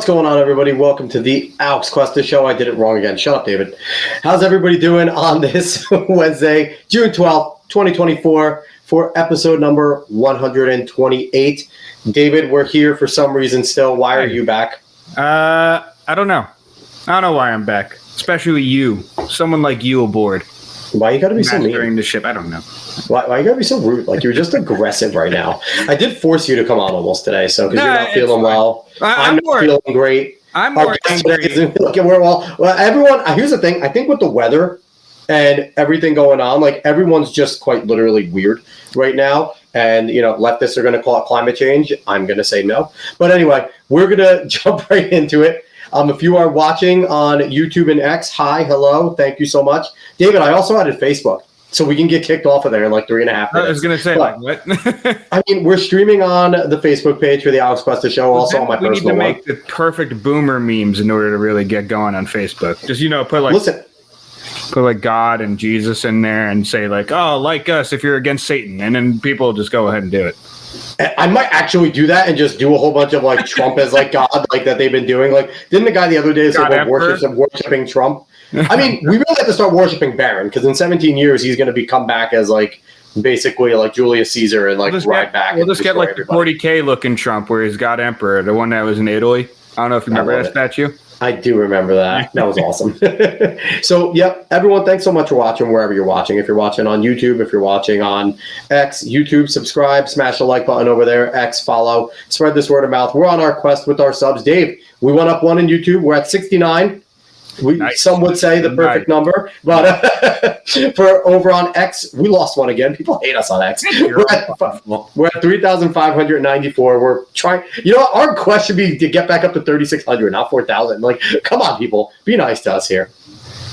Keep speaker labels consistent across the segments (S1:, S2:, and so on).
S1: What's going on, everybody? Welcome to the Alex Cuesta Show. I did it wrong again. Shut up, David. How's everybody doing on this Wednesday, June 12th, 2024, for episode number 128? David, we're here for some reason still. Why are you back?
S2: I don't know. I don't know why I'm back. Especially you. Someone like you aboard.
S1: Why you gotta be so mean?
S2: Mastering the ship. I don't know.
S1: Why you gotta be so rude? Like, you're just aggressive right now. I did force you to come on almost today, so because you're not feeling well. I'm not feeling great.
S2: I'm more angry.
S1: Well, everyone, here's the thing. I think with the weather and everything going on, like, everyone's just quite literally weird right now. And, you know, leftists are going to call it climate change. I'm going to say no. But anyway, we're going to jump right into it. If you are watching on YouTube and X, hi, hello, thank you so much. David, I also added Facebook, so we can get kicked off of there in like 3.5 minutes.
S2: I was going to say,
S1: but,
S2: what?
S1: I mean, we're streaming on the Facebook page for the Alex Cuesta Show, also on my personal one.
S2: We need to make the perfect boomer memes in order to really get going on Facebook. Just, you know, put like God and Jesus in there and say like, oh, like us if you're against Satan. And then people just go ahead and do it.
S1: I might actually do that and just do a whole bunch of like Trump as like God, like that they've been doing. Like, didn't the guy the other day say we're worshiping Trump? I mean, we really have to start worshiping Barron, because in 17 years he's going to come back as like basically like Julius Caesar and like ride back.
S2: We'll just get like everybody. The 40K looking Trump where he's God Emperor, the one that was in Italy. I don't know if you remember that statue.
S1: I do remember that. That was awesome. So, yep, everyone, thanks so much for watching wherever you're watching. If you're watching on YouTube, if you're watching on X, YouTube, subscribe, smash the like button over there, X, follow, spread this word of mouth. We're on our quest with our subs. Dave, we went up one in YouTube. We're at 69. Nice. Some would say the perfect number, but for over on X, we lost one again. People hate us on X. We're at 3,594. We're trying. You know what? Our quest should be to get back up to 3,600, not 4,000. Like, come on, people, be nice to us here.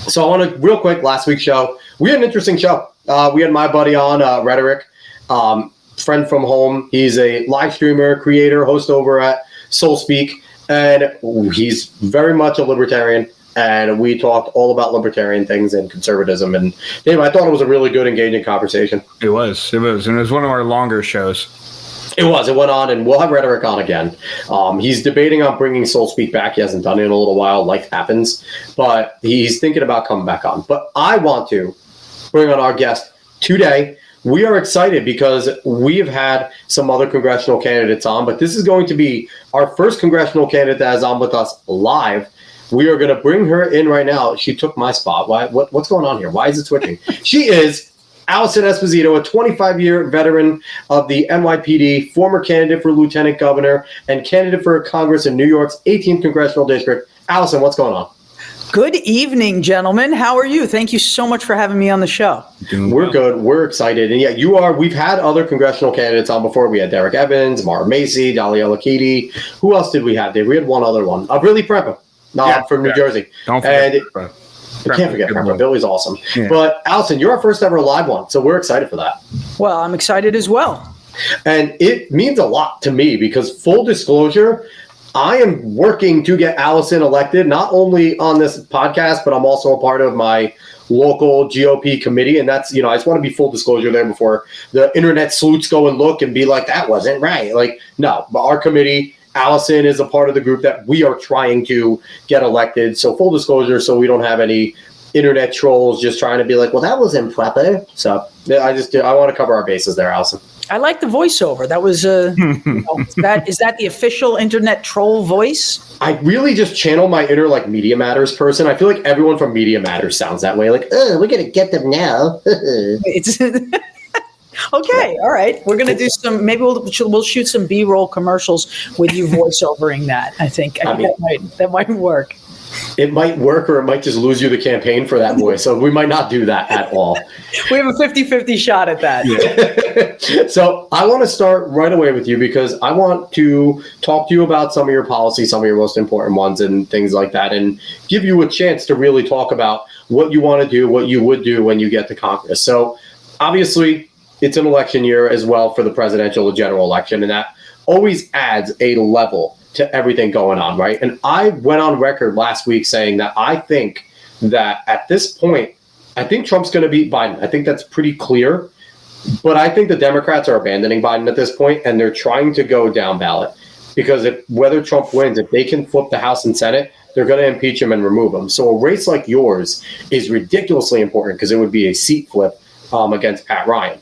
S1: So I want to real quick. Last week's show, we had an interesting show. We had my buddy on, Rhetoric, friend from home. He's a live streamer, creator, host over at Soul Speak, and he's very much a libertarian. And we talked all about libertarian things and conservatism. And Dave, I thought it was a really good, engaging conversation.
S2: It was. And it was one of our longer shows.
S1: It was. It went on, and we'll have Rhetoric on again. He's debating on bringing Soul Speak back. He hasn't done it in a little while. Life happens. But he's thinking about coming back on. But I want to bring on our guest today. We are excited because we've had some other congressional candidates on, but this is going to be our first congressional candidate that is on with us live. We are going to bring her in right now. She took my spot. Why? What's going on here? Why is it switching? She is Alison Esposito, a 25-year veteran of the NYPD, former candidate for lieutenant governor, and candidate for Congress in New York's 18th congressional district. Alison, what's going on?
S3: Good evening, gentlemen. How are you? Thank you so much for having me on the show.
S1: We're good. We're excited. And yeah, you are. We've had other congressional candidates on before. We had Derek Evans, Mara Macy, Dahlia Lakiti. Who else did we have, Dave? We had one other one. Billy Preppa. From New Jersey.
S2: Don't forget.
S1: I can't forget Preppa. Billy's awesome. Yeah. But Alison, you're our first ever live one, so we're excited for that.
S3: Well, I'm excited as well.
S1: And it means a lot to me because, full disclosure, I am working to get Alison elected, not only on this podcast, but I'm also a part of my local GOP committee. And that's, I just want to be full disclosure there before the internet sleuths go and look and be like, that wasn't right. Like, no, but our committee, Alison is a part of the group that we are trying to get elected. So full disclosure, so we don't have any internet trolls just trying to be like, well, that was improper. So I want to cover our bases there, Alison.
S3: I like the voiceover. That was is that the official internet troll voice? I
S1: really just channel my inner like Media Matters person. I feel like everyone from Media Matters sounds that way. Like, oh, we're gonna get them now.
S3: It's okay, all right. We're gonna do some. Maybe we'll shoot some B-roll commercials with you voiceovering that. I think that might work.
S1: It might work, or it might just lose you the campaign for that voice. So we might not do that at all.
S3: We have a 50-50 shot at that.
S1: Yeah. So I want to start right away with you because I want to talk to you about some of your policies, some of your most important ones and things like that, and give you a chance to really talk about what you want to do, what you would do when you get to Congress. So obviously, it's an election year as well for the presidential and general election, and that always adds a level to everything going on, right? And I went on record last week saying that I think that at this point, I think Trump's going to beat Biden. I think that's pretty clear. But I think the Democrats are abandoning Biden at this point, and they're trying to go down ballot. because whether Trump wins, if they can flip the House and Senate, they're going to impeach him and remove him. So a race like yours is ridiculously important because it would be a seat flip against Pat Ryan.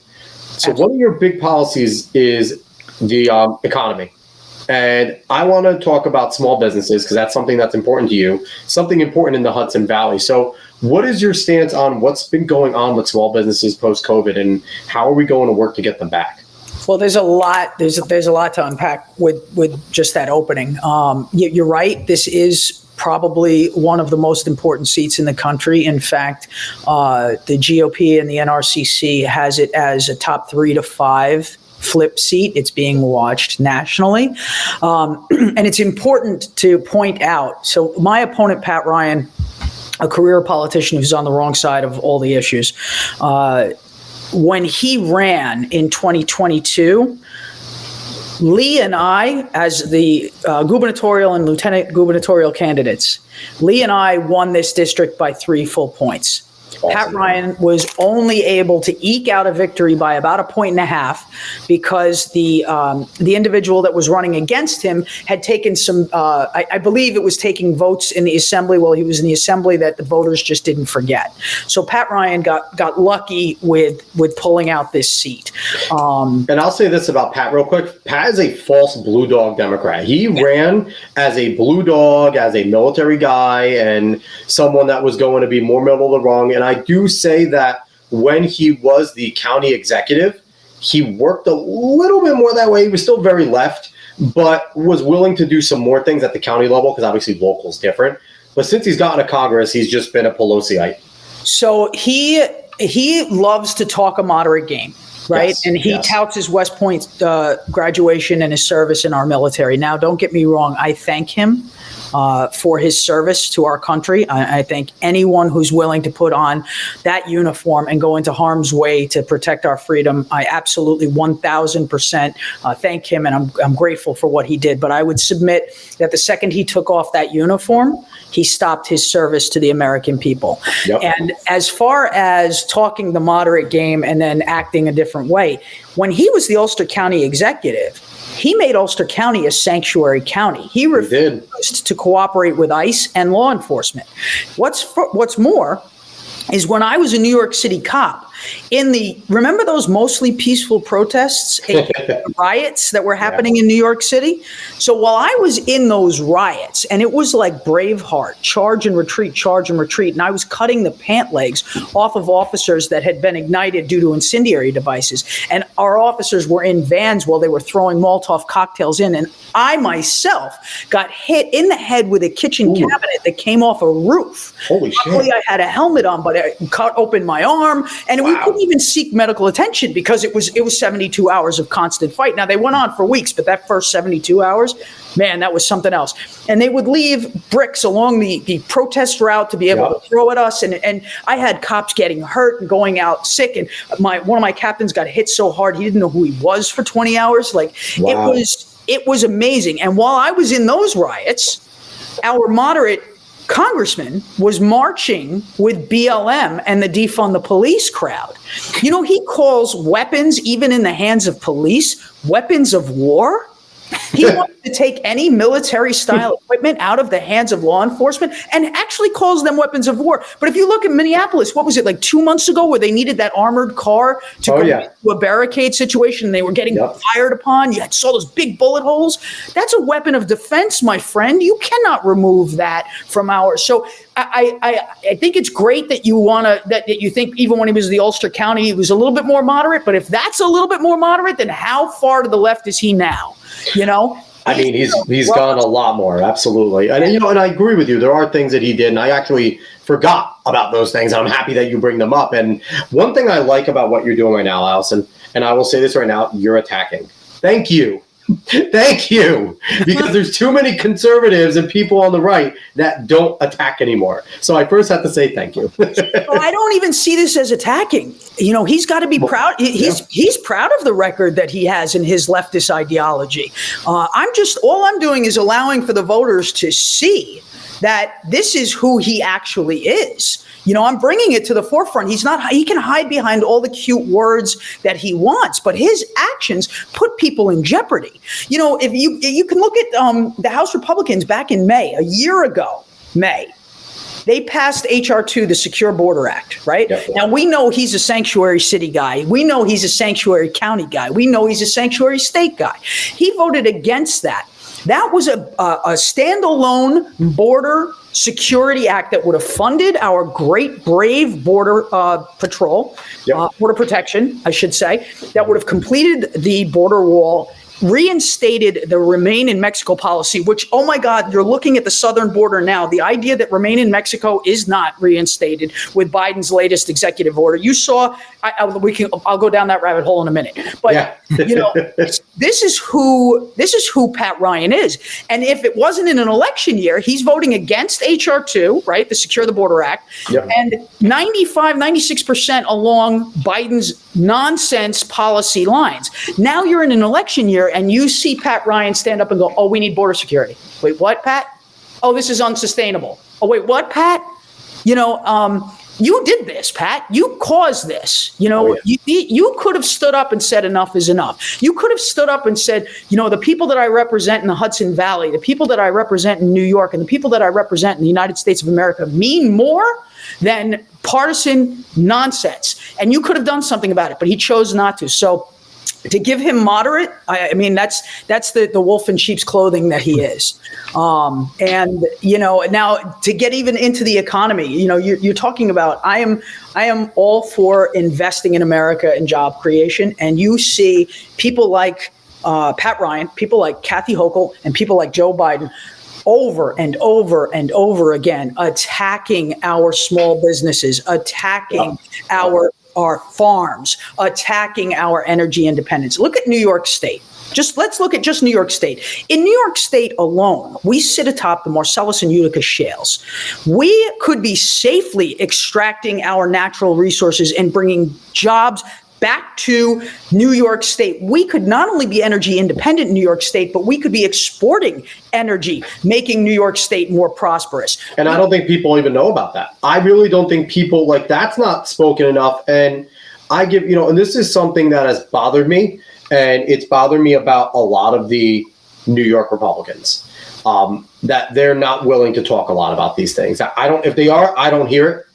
S1: So one of your big policies is the economy. And I want to talk about small businesses because that's something that's important to you, something important in the Hudson Valley. So what is your stance on what's been going on with small businesses post-COVID, and how are we going to work to get them back?
S3: Well, there's a lot. There's a lot to unpack with just that opening. You're right. This is probably one of the most important seats in the country. In fact, the GOP and the NRCC has it as a top 3 to 5 flip seat. It's being watched nationally. And it's important to point out. So my opponent, Pat Ryan, a career politician who's on the wrong side of all the issues, when he ran in 2022, Lee and I, as the gubernatorial and lieutenant gubernatorial candidates, Lee and I won this district by 3 full points. Awesome. Pat Ryan was only able to eke out a victory by about 1.5 points because the individual that was running against him had taken some, I believe it was taking votes in the assembly while he was in the assembly that the voters just didn't forget. So Pat Ryan got lucky with pulling out this seat.
S1: And I'll say this about Pat real quick. Pat is a false blue dog Democrat. He ran as a blue dog, as a military guy, and someone that was going to be more middle of the wrong. And I do say that when he was the county executive, he worked a little bit more that way. He was still very left, but was willing to do some more things at the county level because obviously local is different. But since he's gotten to Congress, he's just been a Pelosiite.
S3: So he loves to talk a moderate game. Right. Yes, and he touts his West Point graduation and his service in our military. Now, don't get me wrong. I thank him for his service to our country. I thank anyone who's willing to put on that uniform and go into harm's way to protect our freedom. I absolutely 1,000% thank him, and I'm grateful for what he did. But I would submit that the second he took off that uniform, he stopped his service to the American people. Yep. And as far as talking the moderate game and then acting a different way, when he was the Ulster County executive, he made Ulster County a sanctuary county. He refused to cooperate with ICE and law enforcement. What's more is when I was a New York City cop, remember those mostly peaceful protests, riots that were happening in New York City? So while I was in those riots, and it was like Braveheart, charge and retreat, and I was cutting the pant legs off of officers that had been ignited due to incendiary devices, and our officers were in vans while they were throwing Molotov cocktails in, and I myself got hit in the head with a kitchen cabinet that came off a roof.
S1: Holy shit.
S3: Luckily, I had a helmet on, but I cut open my arm, and we couldn't even seek medical attention because it was 72 hours of constant fight. Now, they went on for weeks, but that first 72 hours, man, that was something else. And they would leave bricks along the protest route to be able to throw at us. And I had cops getting hurt and going out sick. And one of my captains got hit so hard, he didn't know who he was for 20 hours. It was amazing. And while I was in those riots, our moderate congressman was marching with BLM and the defund the police crowd. You know, he calls weapons, even in the hands of police, weapons of war. He wants to take any military style equipment out of the hands of law enforcement and actually calls them weapons of war. But if you look at Minneapolis, what was it, like 2 months ago, where they needed that armored car to go to a barricade situation and they were getting fired upon? You saw those big bullet holes. That's a weapon of defense, my friend. You cannot remove that from ours. So I think it's great that you think even when he was the Ulster County, he was a little bit more moderate. But if that's a little bit more moderate, then how far to the left is he now? You know,
S1: I mean, he's gone a lot more. Absolutely. And, and I agree with you. There are things that he did, and I actually forgot about those things. I'm happy that you bring them up. And one thing I like about what you're doing right now, Alison, and I will say this right now, you're attacking. Thank you. Thank you. Because there's too many conservatives and people on the right that don't attack anymore. So I first have to say thank you.
S3: Well, I don't even see this as attacking. You know, he's got to be proud. He's proud of the record that he has in his leftist ideology. All I'm doing is allowing for the voters to see that this is who he actually is. I'm bringing it to the forefront. He can hide behind all the cute words that he wants, but his actions put people in jeopardy. If you can look at the House Republicans back in May, a year ago, they passed H.R. 2, the Secure Border Act, right? Yep. Now, we know he's a sanctuary city guy. We know he's a sanctuary county guy. We know he's a sanctuary state guy. He voted against that. That was a standalone border security act that would have funded our great, brave border patrol, border protection, I should say, that would have completed the border wall, reinstated the Remain in Mexico policy, which, oh my God, you're looking at the southern border now. The idea that Remain in Mexico is not reinstated with Biden's latest executive order. You saw, I'll go down that rabbit hole in a minute. But this is who Pat Ryan is. And if it wasn't in an election year, he's voting against H.R. 2, right, the Secure the Border Act, and 96% along Biden's nonsense policy lines. Now you're in an election year and you see Pat Ryan stand up and go, oh, we need border security. Wait, what, Pat? Oh, this is unsustainable. Oh, wait, what, Pat? You did this, Pat. You caused this. You could have stood up and said enough is enough. You could have stood up and said, the people that I represent in the Hudson Valley, the people that I represent in New York, and the people that I represent in the United States of America mean more than partisan nonsense. And you could have done something about it, but he chose not to. So to give him moderate, I mean, that's the wolf in sheep's clothing that he is. And now to get even into the economy, you're talking about, I am all for investing in America and job creation. And you see people like Pat Ryan, people like Kathy Hochul, and people like Joe Biden over and over and over again attacking our small businesses, attacking our farms, attacking our energy independence. Look at New York State. Let's look at just New York State. In New York State alone, we sit atop the Marcellus and Utica shales. We could be safely extracting our natural resources and bringing jobs back to New York State. We could not only be energy independent in New York State, but we could be exporting energy, making New York State more prosperous.
S1: And I don't think people even know about that. I really don't think people, that's not spoken enough. And I give, and this is something that has bothered me, and it's bothered me about a lot of the New York Republicans, that they're not willing to talk a lot about these things. If they are, I don't hear it.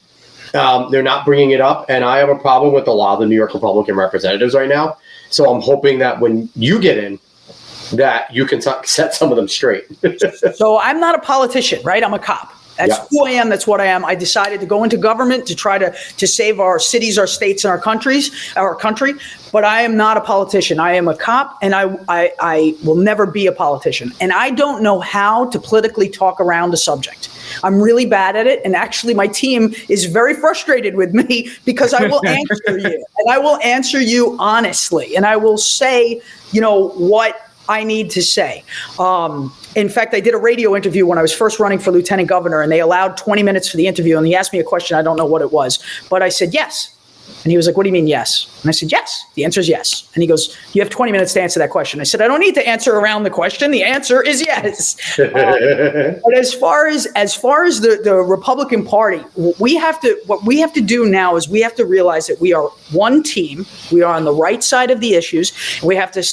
S1: They're not bringing it up, and I have a problem with a lot of the New York Republican representatives right now. So I'm hoping that when you get in, that you can set some of them straight.
S3: So I'm not a politician, right? I'm a cop. That's who I am. That's what I am. I decided to go into government to try to save our cities, our states, and our country. But I am not a politician. I am a cop, and I will never be a politician. And I don't know how to politically talk around a subject. I'm really bad at it. And actually, my team is very frustrated with me because I will answer you. And I will answer you honestly. And I will say, what I need to say. In fact, I did a radio interview when I was first running for lieutenant governor, and they allowed 20 minutes for the interview. And he asked me a question. I don't know what it was, but I said, yes. And he was like, what do you mean, yes? And I said, yes. The answer is yes. And he goes, you have 20 minutes to answer that question. I said, I don't need to answer around the question. The answer is yes. But as far as the Republican Party, what we have to do now is we have to realize that we are one team. We are on the right side of the issues. We have to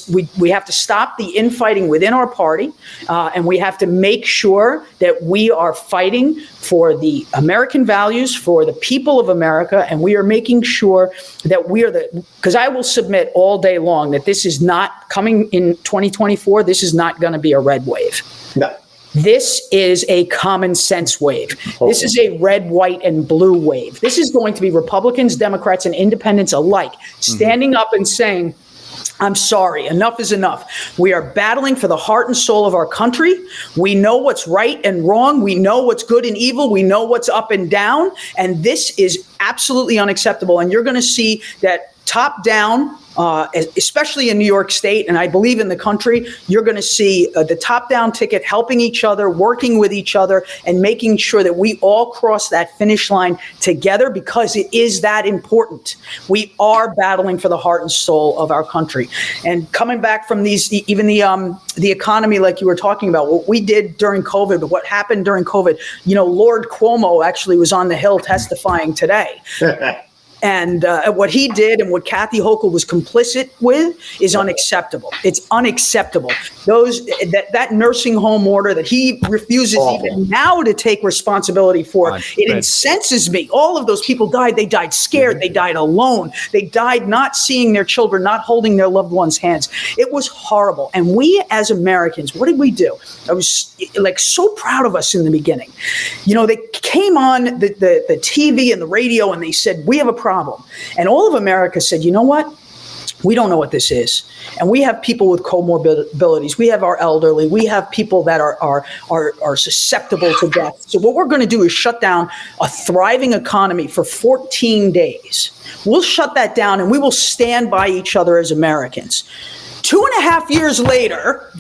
S3: stop the infighting within our party, and we have to make sure that we are fighting for the American values, for the people of America, and we are making sure that we are because I will submit all day long that this is not coming in 2024. This is not going to be a red wave.
S1: No.
S3: This is a common sense wave. This is a red, white, and blue wave. This is going to be Republicans, Democrats, and independents alike standing up and saying, I'm sorry, enough is enough. We are battling for the heart and soul of our country. We know what's right and wrong. We know what's good and evil. We know what's up and down. And this is absolutely unacceptable. And you're going to see that top down especially in New York State, and I believe in the country, you're going to see the top-down ticket helping each other, working with each other, and making sure that we all cross that finish line together, because it is that important. We are battling for the heart and soul of our country. And coming back from these, even the economy, like you were talking about, what we did during COVID, but what happened during COVID, Lord Cuomo actually was on the Hill testifying today. And what he did and what Kathy Hochul was complicit with is unacceptable. It's unacceptable. That nursing home order that he refuses even now to take responsibility for, it incenses me. All of those people died. They died scared. They died alone. They died not seeing their children, not holding their loved ones' hands. It was horrible. And we as Americans, what did we do? I was so proud of us in the beginning. They came on the TV and the radio and they said, we have a problem. And all of America said, you know what? We don't know what this is. And we have people with comorbidities. We have our elderly. We have people that are susceptible to death. So what we're going to do is shut down a thriving economy for 14 days. We'll shut that down and we will stand by each other as Americans. 2.5 years later,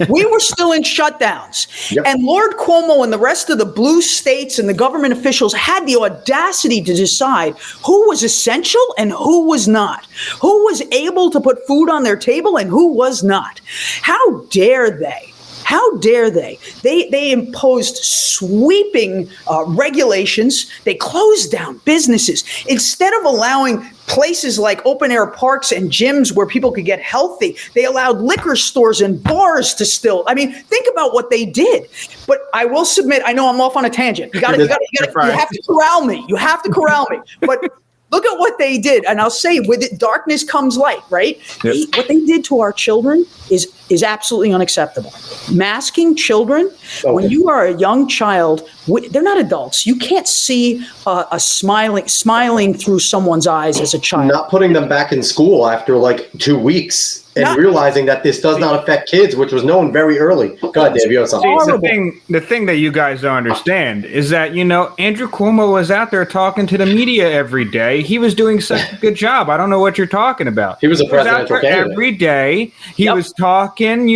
S3: we were still in shutdowns. Yep. And Lord Cuomo and the rest of the blue states and the government officials had the audacity to decide who was essential and who was not, who was able to put food on their table and who was not. How dare they? How dare they? They imposed sweeping regulations. They closed down businesses. Instead of allowing places like open air parks and gyms where people could get healthy, they allowed liquor stores and bars to still. I mean, think about what they did. But I will submit, I know I'm off on a tangent. You have to corral me. You have to corral me. But look at what they did. And I'll say, with it, darkness comes light, right? Yep. What they did to our children is absolutely unacceptable. Masking children, when you are a young child, they're not adults. You can't see a smiling through someone's eyes as a child.
S1: Not putting them back in school after 2 weeks. And realizing that this does not affect kids, which was known very early. Go ahead, Dave. You have something.
S2: The thing that you guys don't understand is that, Andrew Cuomo was out there talking to the media every day. He was doing such a good job. I don't know what you're talking about.
S1: He was a presidential candidate.
S2: Every day. He was talking,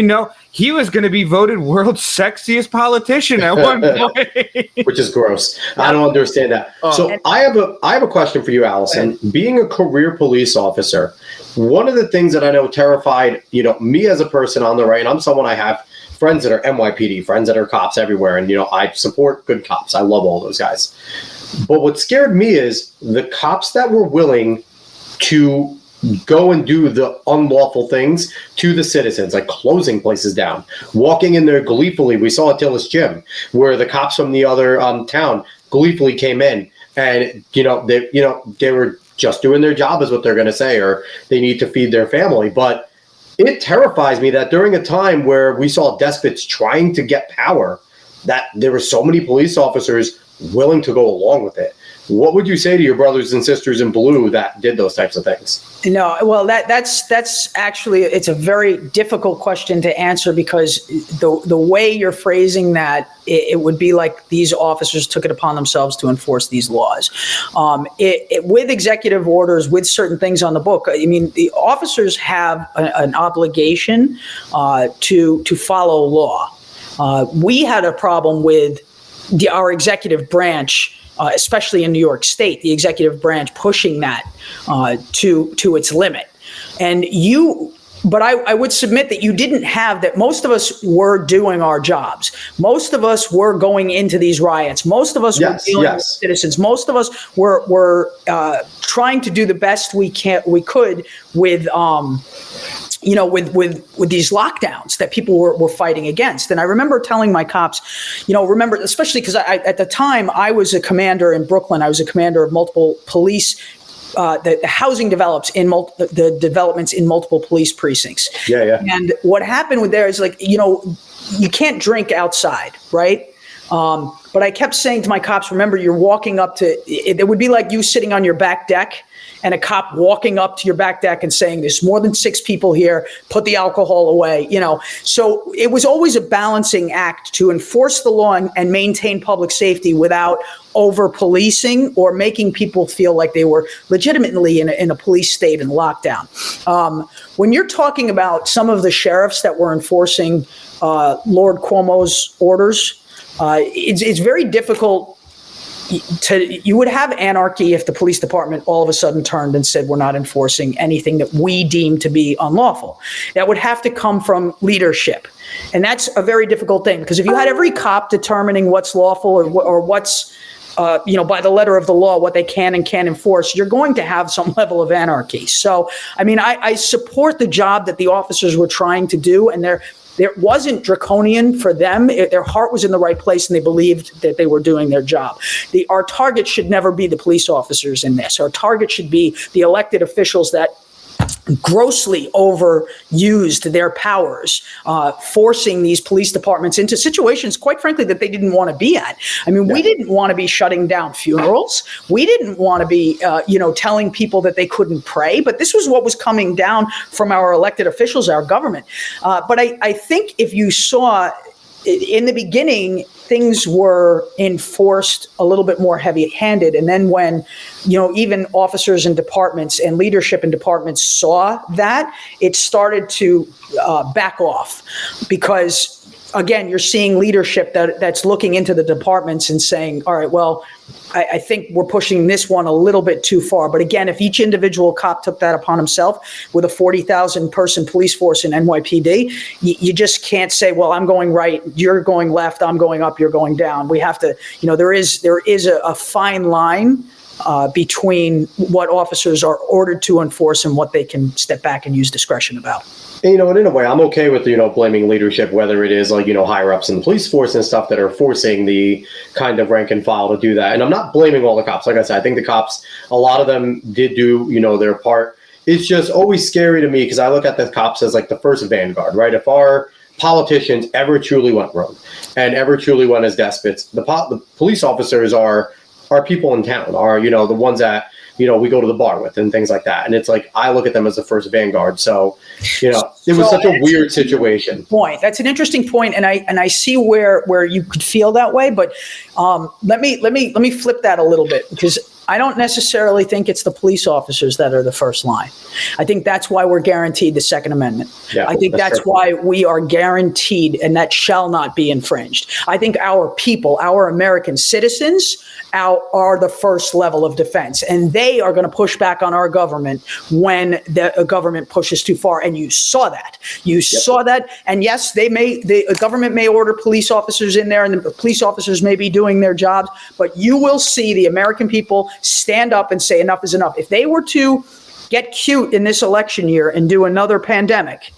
S2: he was going to be voted world's sexiest politician at one point.
S1: Which is gross. I don't understand that. So I have a question for you, Allison. Being a career police officer, one of the things that I know terrified, me as a person on the right, and I'm someone, I have friends that are NYPD, friends that are cops everywhere. And, I support good cops. I love all those guys. But what scared me is the cops that were willing to go and do the unlawful things to the citizens, like closing places down, walking in there gleefully. We saw at Tillis Gym where the cops from the other town gleefully came in, and they were just doing their job, is what they're going to say, or they need to feed their family. But it terrifies me that during a time where we saw despots trying to get power, that there were so many police officers willing to go along with it. What would you say to your brothers and sisters in blue that did those types of things?
S3: No, well, that's actually, it's a very difficult question to answer, because the way you're phrasing that, it would be like these officers took it upon themselves to enforce these laws. With executive orders, with certain things on the book, I mean, the officers have an obligation to follow law. We had a problem with our executive branch, especially in New York State, the executive branch pushing that to its limit. But I would submit that you didn't have that. Most of us were doing our jobs. Most of us were going into these riots. Most of us were dealing with citizens. Most of us were trying to do the best we could with with these lockdowns that people were fighting against. And I remember telling my cops, especially because at the time I was a commander in Brooklyn. I was a commander of multiple police. The housing develops in the developments in multiple police precincts. Yeah. And what happened with there is you can't drink outside, right? But I kept saying to my cops, remember, you're walking up to, it would be like you sitting on your back deck and a cop walking up to your back deck and saying, there's more than 6 people here, put the alcohol away, So it was always a balancing act to enforce the law and maintain public safety without over policing or making people feel like they were legitimately in a police state in lockdown. When you're talking about some of the sheriffs that were enforcing Lord Cuomo's orders, it's very difficult. You would have anarchy if the police department all of a sudden turned and said, we're not enforcing anything that we deem to be unlawful. That would have to come from leadership. And that's a very difficult thing, because if you had every cop determining what's lawful or what's, by the letter of the law, what they can and can't enforce, you're going to have some level of anarchy. So, I support the job that the officers were trying to do, and it wasn't draconian for them. Their heart was in the right place, and they believed that they were doing their job. Our target should never be the police officers in this. Our target should be the elected officials that grossly overused their powers, forcing these police departments into situations, quite frankly, that they didn't want to be at. We didn't want to be shutting down funerals. We didn't want to be, telling people that they couldn't pray. But this was what was coming down from our elected officials, our government. But I think if you saw in the beginning, things were enforced a little bit more heavy-handed. And then when, even officers in departments and leadership in departments saw that, it started to back off, because, again, you're seeing leadership that's looking into the departments and saying, all right, well, I think we're pushing this one a little bit too far. But again, if each individual cop took that upon himself with a 40,000 person police force in NYPD, you just can't say, well, I'm going right, you're going left, I'm going up, you're going down. We have to, there is a fine line between what officers are ordered to enforce and what they can step back and use discretion about.
S1: And, and in a way, I'm okay with, blaming leadership, whether it is like, higher ups in the police force and stuff that are forcing the kind of rank and file to do that. And I'm not blaming all the cops. Like I said, I think the cops, a lot of them did do, their part. It's just always scary to me, because I look at the cops as like the first vanguard, right? If our politicians ever truly went rogue and ever truly went as despots, the police officers are people in town, are, the ones that, we go to the bar with and things like that. And it's like, I look at them as the first vanguard. So, it was such a weird situation.
S3: That's an interesting point. And I see where you could feel that way, but let me flip that a little bit, because I don't necessarily think it's the police officers that are the first line. I think that's why we're guaranteed the Second Amendment. Yeah, I think that's why we are guaranteed, and that shall not be infringed. I think our people, our American citizens, are the first level of defense, and they are going to push back on our government when the government pushes too far. And you saw that. Saw that. And yes, the government may order police officers in there, and the police officers may be doing their jobs, but you will see the American people stand up and say enough is enough. If they were to get cute in this election year and do another pandemic,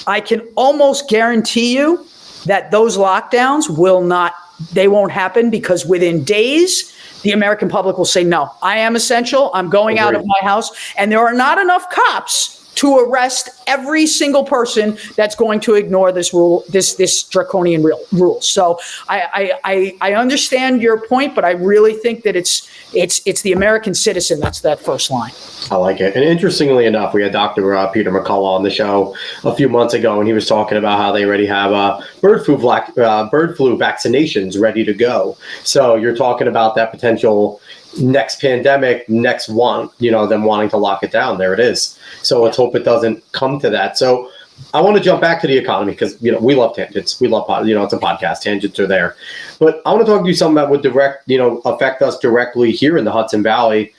S3: I can almost guarantee you that those lockdowns won't happen, because within days, the American public will say, no, I am essential. I'm going out of my house. And there are not enough cops to arrest every single person that's going to ignore this rule, this draconian rule. So I understand your point, but I really think that it's the American citizen that's that first line.
S1: I like it. And interestingly enough, we had Dr. Peter McCullough on the show a few months ago, and he was talking about how they already have bird flu vaccinations ready to go. So you're talking about that potential next pandemic, next one, them wanting to lock it down. There it is. So let's hope it doesn't come to that. So I want to jump back to the economy, because, we love tangents. We love, it's a podcast. Tangents are there. But I want to talk to you something that would affect us directly here in the Hudson Valley,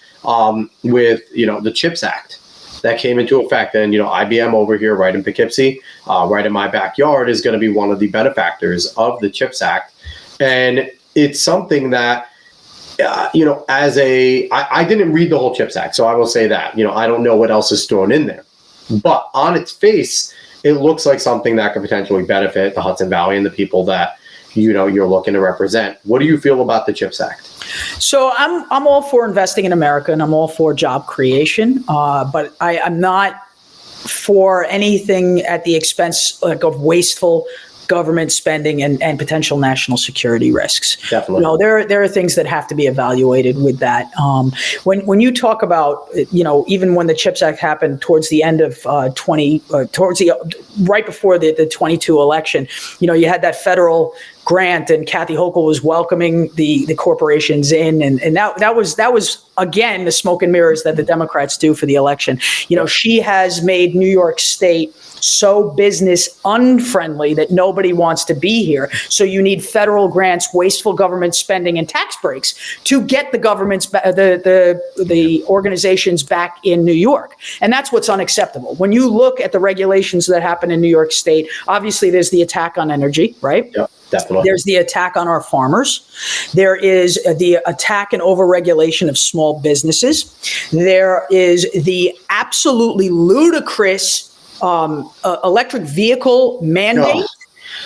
S1: with, the CHIPS Act that came into effect. And, IBM over here, right in Poughkeepsie, right in my backyard, is going to be one of the benefactors of the CHIPS Act. And it's something that, I didn't read the whole CHIPS Act, so I will say that, I don't know what else is thrown in there. But on its face, it looks like something that could potentially benefit the Hudson Valley and the people that, you're looking to represent. What do you feel about the CHIPS Act?
S3: So I'm all for investing in America, and I'm all for job creation, but I'm not for anything at the expense of wasteful government spending and potential national security risks.
S1: Definitely.
S3: There are things that have to be evaluated with that. When you talk about, even when the CHIPS Act happened towards the end of right before the 22 election, you had that federal grant, and Kathy Hochul was welcoming the corporations in, and that was again the smoke and mirrors that the Democrats do for the election. She has made New York State so business unfriendly that nobody wants to be here. So you need federal grants, wasteful government spending, and tax breaks to get the governments, the organizations back in New York. And that's what's unacceptable. When you look at the regulations that happen in New York State, obviously there's the attack on energy, right?
S1: Yeah. Definitely.
S3: There's the attack on our farmers. There is the attack and overregulation of small businesses. There is the absolutely ludicrous electric vehicle mandate.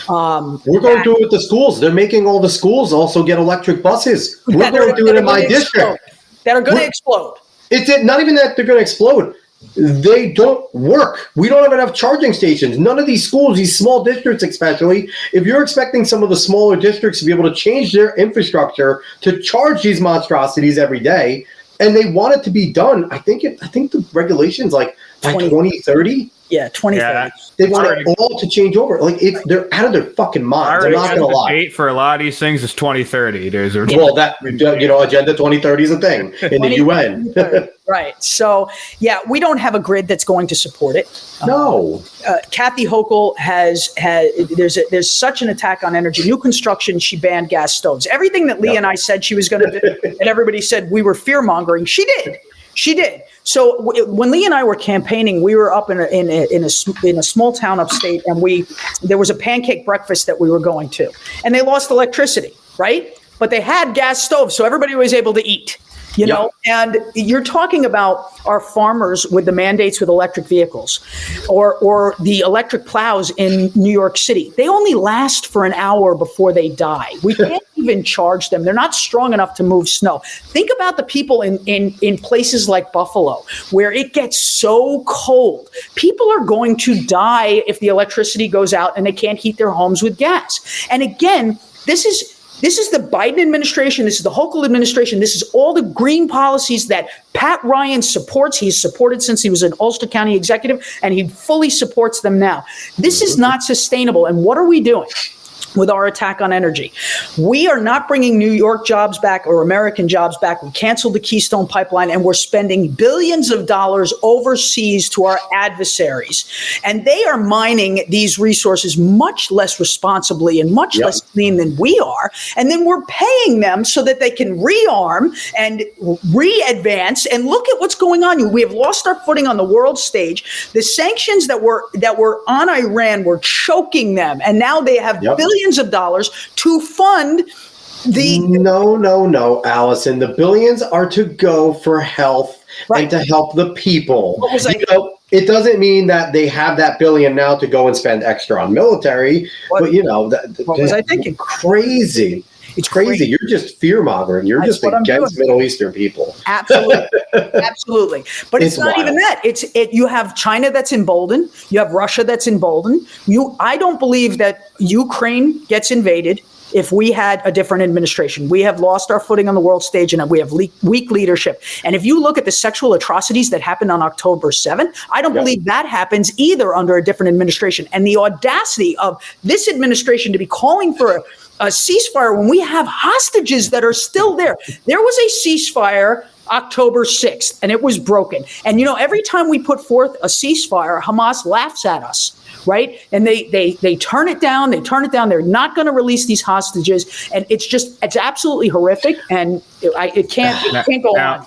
S1: We're going to do it with the schools. They're making all the schools also get electric buses. We're going to do it in my district.
S3: That are going to explode.
S1: It's not even that they're going to explode. They don't work. We don't have enough charging stations. None of these schools, these small districts especially, if you're expecting some of the smaller districts to be able to change their infrastructure to charge these monstrosities every day, and they want it to be done, I think the regulations like by 2030.
S3: Yeah, 2030.
S1: They want it all to change over. Like they're out of their fucking minds. I'm not going to lie.
S2: The date for a lot of these things is 2030.
S1: Agenda 2030 is a thing in the UN.
S3: Right. So we don't have a grid that's going to support it.
S1: No.
S3: Kathy Hochul there's such an attack on energy. New construction, she banned gas stoves. Everything that Lee and I said she was going to do, and everybody said we were fear mongering. She did. So when Lee and I were campaigning, we were up in a small town upstate, and there was a pancake breakfast that we were going to, and they lost electricity, right? But they had gas stoves, so everybody was able to eat. And you're talking about our farmers with the mandates with electric vehicles or the electric plows in New York City. They only last for an hour before they die. We can't even charge them. They're not strong enough to move snow. Think about the people in places like Buffalo where it gets so cold. People are going to die if the electricity goes out and they can't heat their homes with gas. And again, this is the Biden administration. This is the Hochul administration. This is all the green policies that Pat Ryan supports. He's supported since he was an Ulster County executive, and he fully supports them now. This is not sustainable. And what are we doing with our attack on energy? We are not bringing New York jobs back or American jobs back. We canceled the Keystone Pipeline, and we're spending billions of dollars overseas to our adversaries. And they are mining these resources much less responsibly and much less clean than we are. And then we're paying them so that they can rearm and re-advance. And look at what's going on. We have lost our footing on the world stage. The sanctions that were on Iran were choking them. And now they have billions of dollars to fund the...
S1: No, Allison. The billions are to go for health and to help the people. It doesn't mean that they have that billion now to go and spend extra on military. What was I thinking? Crazy. It's crazy. You're just fear-mongering. You're just against Middle Eastern people.
S3: Absolutely. Absolutely. But it's not even that. You have China that's emboldened. You have Russia that's emboldened. I don't believe that Ukraine gets invaded if we had a different administration. We have lost our footing on the world stage, and we have weak leadership. And if you look at the sexual atrocities that happened on October 7th, I don't believe that happens either under a different administration. And the audacity of this administration to be calling for a ceasefire when we have hostages that are still there. There was a ceasefire October 6th, and it was broken. And, every time we put forth a ceasefire, Hamas laughs at us. Right. And they turn it down. They're not going to release these hostages. And it's absolutely horrific. And it can't go on.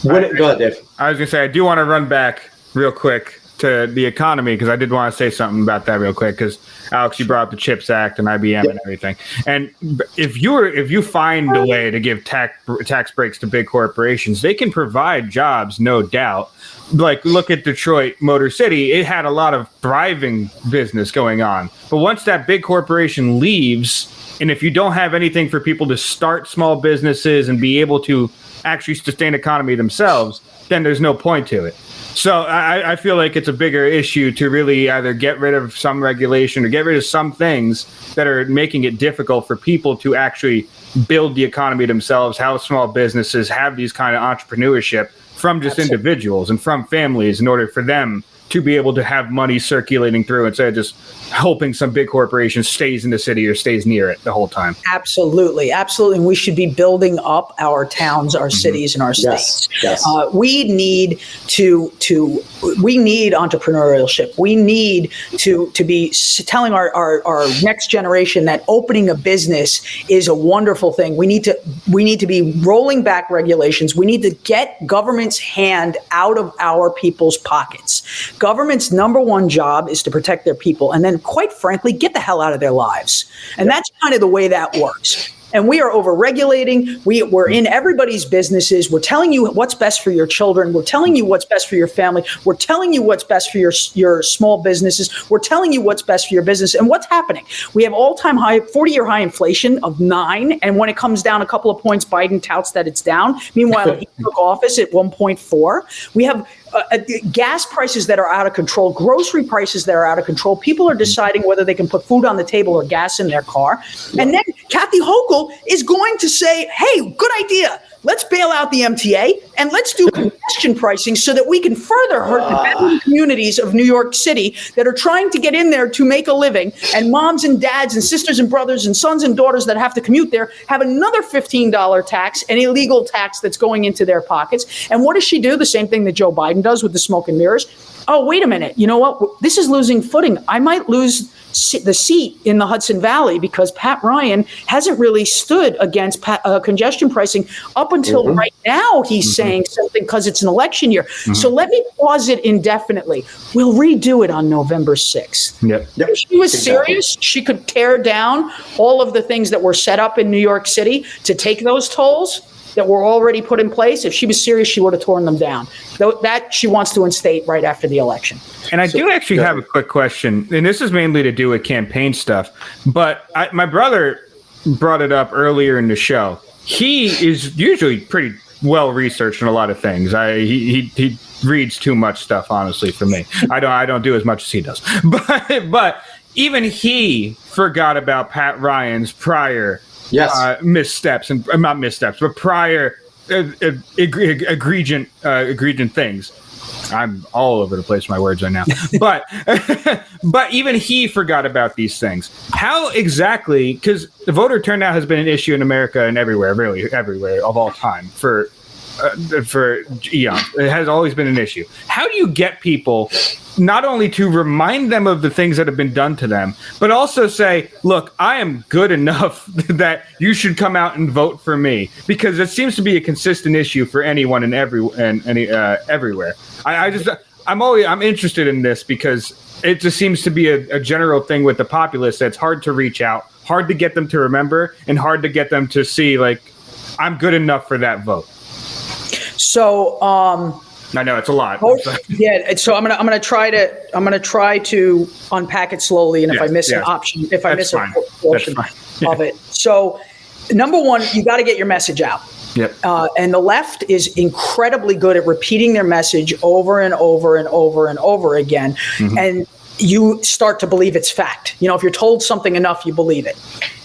S1: Go ahead, Dave.
S2: I was going to say, I do want to run back real quick to the economy, because I did want to say something about that real quick, because Alex, you brought up the CHIPS Act and IBM and everything. And if you find a way to give tax breaks to big corporations, they can provide jobs, no doubt. Like, look at Detroit Motor City. It had a lot of thriving business going on. But once that big corporation leaves, and if you don't have anything for people to start small businesses and be able to actually sustain economy themselves, then there's no point to it. So I feel like it's a bigger issue to really either get rid of some regulation or get rid of some things that are making it difficult for people to actually build the economy themselves, how small businesses have these kind of entrepreneurship from just individuals and from families in order for them to be able to have money circulating through instead of just hoping some big corporation stays in the city or stays near it the whole time.
S3: Absolutely. Absolutely. And we should be building up our towns, our cities, and our states.
S1: Yes.
S3: We need we need entrepreneurship. We need to be telling our next generation that opening a business is a wonderful thing. We need to be rolling back regulations. We need to get government's hand out of our people's pockets. Government's number one job is to protect their people, and then, quite frankly, get the hell out of their lives. And that's kind of the way that works. And we are over-regulating. We're in everybody's businesses. We're telling you what's best for your children. We're telling you what's best for your family. We're telling you what's best for your small businesses. We're telling you what's best for your business. And what's happening? We have all-time high, 40-year high inflation of 9%. And when it comes down a couple of points, Biden touts that it's down. Meanwhile, he took office at 1.4. We have gas prices that are out of control, grocery prices that are out of control. People are deciding whether they can put food on the table or gas in their car. And then Kathy Hochul is going to say, hey, good idea. Let's bail out the MTA and let's do congestion pricing so that we can further hurt the bedroom communities of New York City that are trying to get in there to make a living. And moms and dads and sisters and brothers and sons and daughters that have to commute there have another $15 tax, an illegal tax that's going into their pockets. And what does she do? The same thing that Joe Biden does with the smoke and mirrors. Oh, wait a minute. You know what? This is losing footing. I might lose the seat in the Hudson Valley because Pat Ryan hasn't really stood against congestion pricing up until right now. He's saying something because it's an election year. So let me pause it indefinitely. We'll redo it on November 6th.
S1: Yep.
S3: If she was serious, she could tear down all of the things that were set up in New York City to take those tolls that were already put in place. If she was serious, she would have torn them down. That she wants to instate right after the election.
S2: And I do actually have a quick question, and this is mainly to do with campaign stuff, but my brother brought it up earlier in the show. He is usually pretty well researched in a lot of things. He reads too much stuff, honestly, for me. I don't do as much as he does. But even he forgot about Pat Ryan's prior missteps, and not missteps, but prior egregious things. I'm all over the place with my words right now. But even he forgot about these things. How exactly, because the voter turnout has been an issue in America and everywhere, really everywhere of all time for eons. It has always been an issue. How do you get people not only to remind them of the things that have been done to them, but also say, look, I am good enough that you should come out and vote for me? Because it seems to be a consistent issue for anyone and everywhere. I'm interested in this because it just seems to be a general thing with the populace that's hard to reach out, hard to get them to remember, and hard to get them to see, like, I'm good enough for that vote.
S3: So,
S2: I know it's a lot.
S3: Yeah. So I'm gonna try to unpack it slowly, and if I miss an option, if I miss a portion of it. So, number one, you got to get your message out.
S2: Yep.
S3: And the left is incredibly good at repeating their message over and over and over and over again, and you start to believe it's fact. You know, if you're told something enough, you believe it.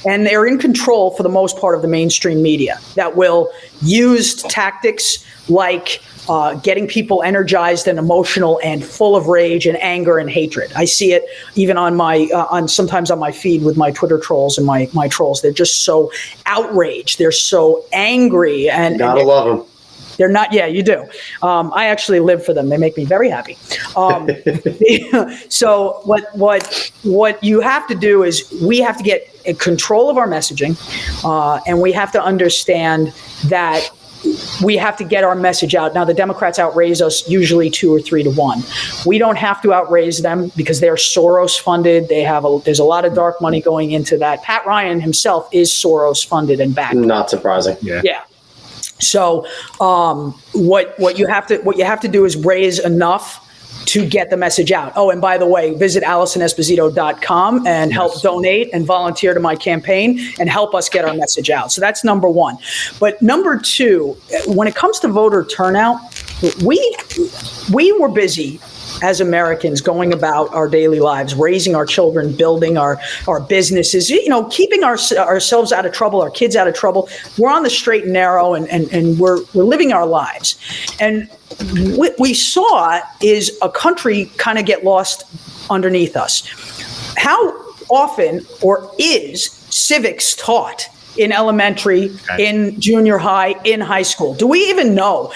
S3: And they're in control for the most part of the mainstream media that will use tactics like getting people energized and emotional and full of rage and anger and hatred. I see it even on my sometimes on my feed with my Twitter trolls and my trolls. They're just so outraged. They're so angry, and
S1: gotta love them.
S3: They're not. Yeah, you do. I actually live for them. They make me very happy. So what you have to do is we have to get control of our messaging, and we have to understand that we have to get our message out. Now, the Democrats outraise us usually 2 or 3 to 1. We don't have to outraise them because they're Soros funded. There's a lot of dark money going into that. Pat Ryan himself is Soros funded and backed.
S1: Not surprising.
S3: Yeah. So what you have to do is raise enough to get the message out. Oh, and by the way, visit AlisonEsposito.com and help donate and volunteer to my campaign and help us get our message out. So that's number one. But number two, when it comes to voter turnout, we were busy as Americans going about our daily lives, raising our children, building our businesses, keeping ourselves out of trouble, our kids out of trouble. We're on the straight and narrow, and we're living our lives. And what we saw is a country kind of get lost underneath us. How often or is civics taught in elementary, in junior high, in high school? Do we even know?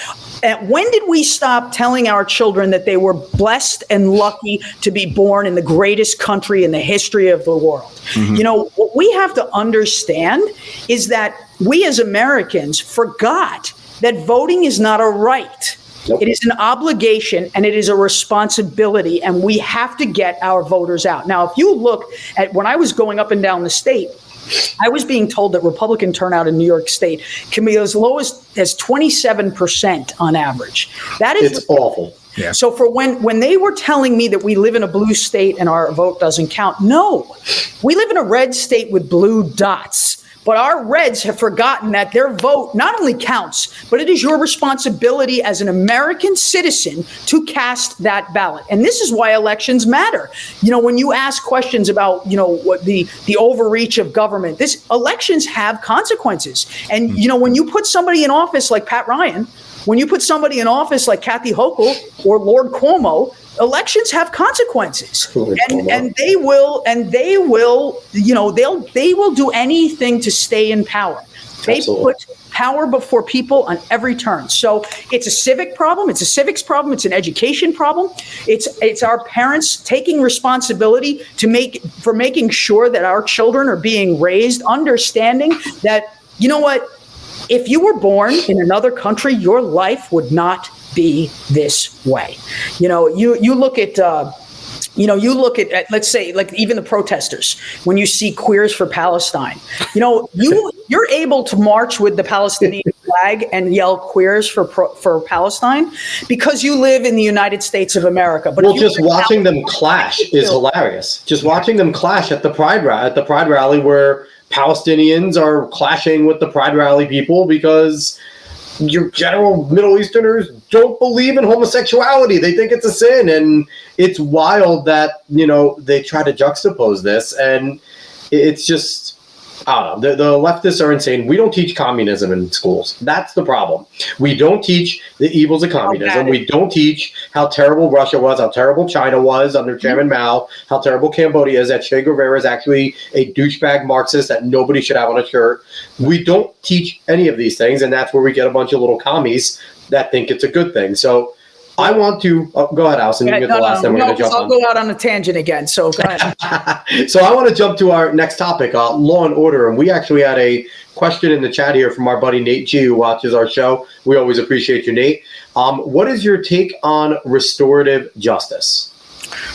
S3: When did we stop telling our children that they were blessed and lucky to be born in the greatest country in the history of the world? Mm-hmm. What we have to understand is that we as Americans forgot that voting is not a right. Nope. It is an obligation and it is a responsibility, and we have to get our voters out. Now, if you look at when I was going up and down the state, I was being told that Republican turnout in New York State can be as low as 27% on average. It's
S1: awful.
S3: Yeah. So for when they were telling me that we live in a blue state and our vote doesn't count, no, we live in a red state with blue dots. But our Reds have forgotten that their vote not only counts, but it is your responsibility as an American citizen to cast that ballot. And this is why elections matter. When you ask questions about, what the overreach of government, elections have consequences. And, when you put somebody in office like Pat Ryan, when you put somebody in office like Kathy Hochul or Lord Cuomo, elections have consequences, and they will do anything to stay in power. They Absolutely. Put power before people on every turn. So it's a civic problem. It's a civics problem. It's an education problem. It's our parents taking responsibility for making sure that our children are being raised, understanding that, if you were born in another country, your life would not be this way. You look at let's say, like, even the protesters, when you see Queers for Palestine, you're able to march with the Palestinian flag and yell Queers for Palestine because you live in the United States of America. But
S1: just watching them clash is hilarious. Just watching them clash at the Pride rally where Palestinians are clashing with the Pride rally people because your general Middle Easterners don't believe in homosexuality. They think it's a sin. And it's wild that, they try to juxtapose this. And it's just, I don't know. The leftists are insane. We don't teach communism in schools. That's the problem. We don't teach the evils of communism. We don't teach how terrible Russia was, how terrible China was under Chairman Mao, how terrible Cambodia is, that Che Guevara is actually a douchebag Marxist that nobody should have on a shirt. We don't teach any of these things, and that's where we get a bunch of little commies that think it's a good thing. So I want to go ahead, Alison. You get the last. Then we're going to jump.
S3: I'll go out on a tangent again. So go ahead.
S1: So I want to jump to our next topic, law and order. And we actually had a question in the chat here from our buddy Nate G, who watches our show. We always appreciate you, Nate. What is your take on restorative justice?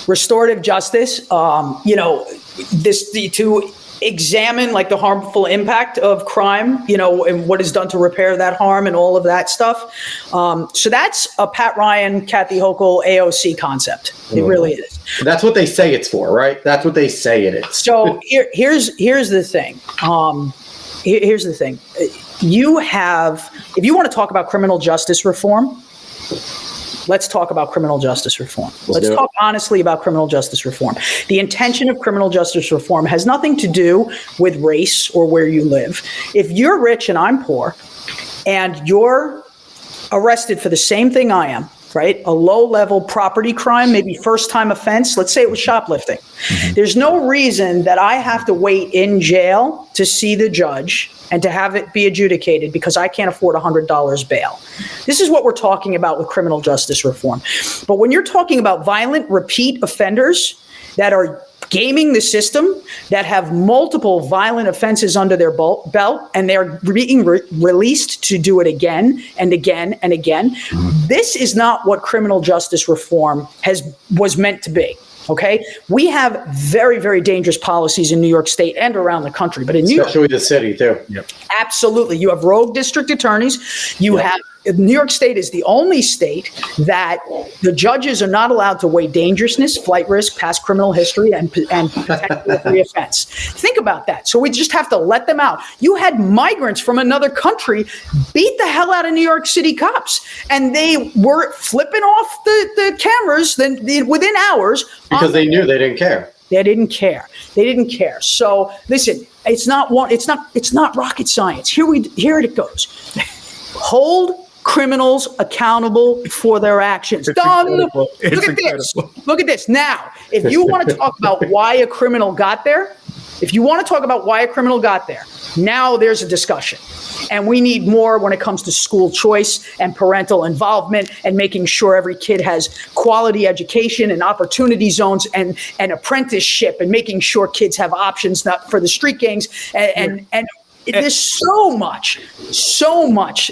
S3: Restorative justice, to examine like the harmful impact of crime, and what is done to repair that harm and all of that stuff. So that's a Pat Ryan, Kathy Hochul, AOC concept. It really is.
S1: That's what they say it's for, right? That's what they say it is.
S3: So here's the thing. Here's the thing. If you want to talk about criminal justice reform, let's talk about criminal justice reform. Let's talk honestly about criminal justice reform. The intention of criminal justice reform has nothing to do with race or where you live. If you're rich and I'm poor, and you're arrested for the same thing I am, right? A low-level property crime, maybe first-time offense. Let's say it was shoplifting. Mm-hmm. There's no reason that I have to wait in jail to see the judge and to have it be adjudicated because I can't afford $100 bail. This is what we're talking about with criminal justice reform. But when you're talking about violent repeat offenders that are gaming the system, that have multiple violent offenses under their belt, and they're being released to do it again and again and again, this is not what criminal justice reform was meant to be. Okay, we have very, very dangerous policies in New York State and around the country, but in New York,
S1: especially the city too.
S3: Yep. Absolutely, you have rogue district attorneys. You have New York State is the only state that the judges are not allowed to weigh dangerousness, flight risk, past criminal history, and potential reoffense. Think about that. So we just have to let them out. You had migrants from another country beat the hell out of New York City cops, and they were flipping off the cameras within hours
S1: because they knew they didn't care.
S3: They didn't care. They didn't care. So listen, it's not rocket science. Here it goes. Hold criminals accountable for their actions. Done. Look at this. Look at this. Now, if you want to talk about why a criminal got there, now there's a discussion. And we need more when it comes to school choice and parental involvement and making sure every kid has quality education and opportunity zones and apprenticeship and making sure kids have options not for the street gangs and there's so much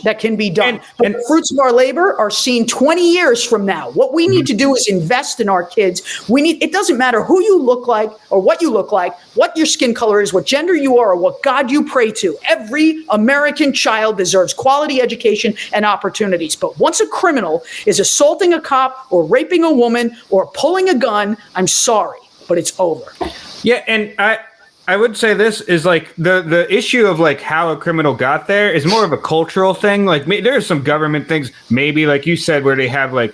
S3: that can be done. But the fruits of our labor are seen 20 years from now. What we need to do is invest in our kids. It doesn't matter who you look like or what you look like, what your skin color is, what gender you are, or what God you pray to. Every American child deserves quality education and opportunities. But once a criminal is assaulting a cop or raping a woman or pulling a gun, I'm sorry, but it's over.
S2: Yeah, and I would say this is like the issue of like how a criminal got there is more of a cultural thing. Like there's some government things, maybe like you said, where they have like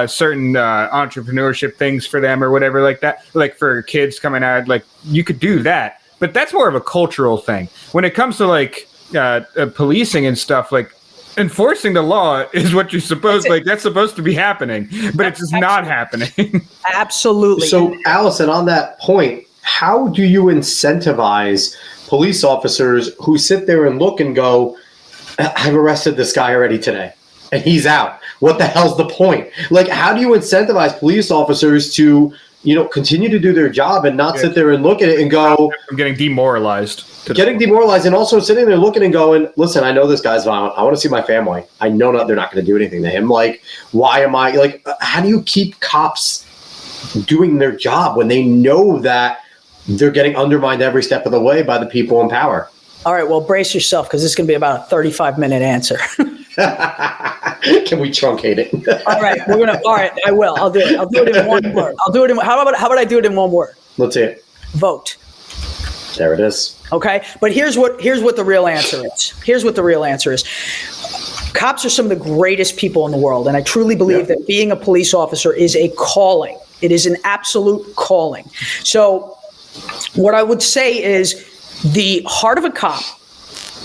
S2: certain entrepreneurship things for them or whatever like that, like for kids coming out, like you could do that. But that's more of a cultural thing. When it comes to like policing and stuff, like enforcing the law is what you're supposed that's supposed to be happening, but it's just not happening.
S3: Absolutely.
S1: So Allison, on that point, how do you incentivize police officers who sit there and look and go, I've arrested this guy already today and he's out. What the hell's the point? Like, how do you incentivize police officers to, continue to do their job and not sit there and look at it and go,
S2: I'm getting demoralized.
S1: And also sitting there looking and going, listen, I know this guy's violent. I want to see my family. I know they're not going to do anything to him. Like, why am I like, how do you keep cops doing their job when they know that they're getting undermined every step of the way by the people in power?
S3: All right, well, brace yourself because this is going to be about a 35-minute answer.
S1: Can we truncate it?
S3: All right, I will. I'll do it. I'll do it in one word. How about I do it in one word?
S1: Let's see it.
S3: Vote.
S1: There it is.
S3: Okay, but here's what the real answer is. Cops are some of the greatest people in the world, and I truly believe that being a police officer is a calling. It is an absolute calling. So what I would say is the heart of a cop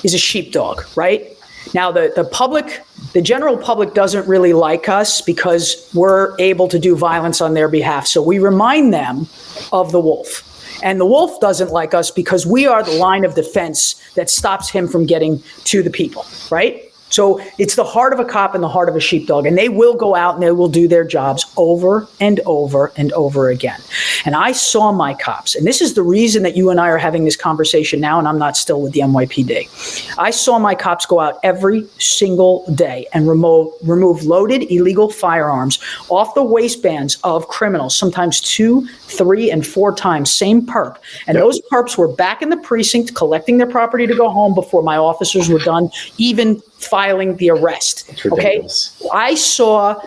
S3: is a sheepdog, right? Now, the general public doesn't really like us because we're able to do violence on their behalf. So we remind them of the wolf. And the wolf doesn't like us because we are the line of defense that stops him from getting to the people, right? So it's the heart of a cop and the heart of a sheepdog, and they will go out and they will do their jobs over and over and over again. And I saw my cops, and this is the reason that you and I are having this conversation now, and I'm not still with the NYPD. I saw my cops go out every single day and remove loaded illegal firearms off the waistbands of criminals, sometimes 2, 3, and 4 times, same perp. And those perps were back in the precinct collecting their property to go home before my officers were done even filing the arrest. Okay. I saw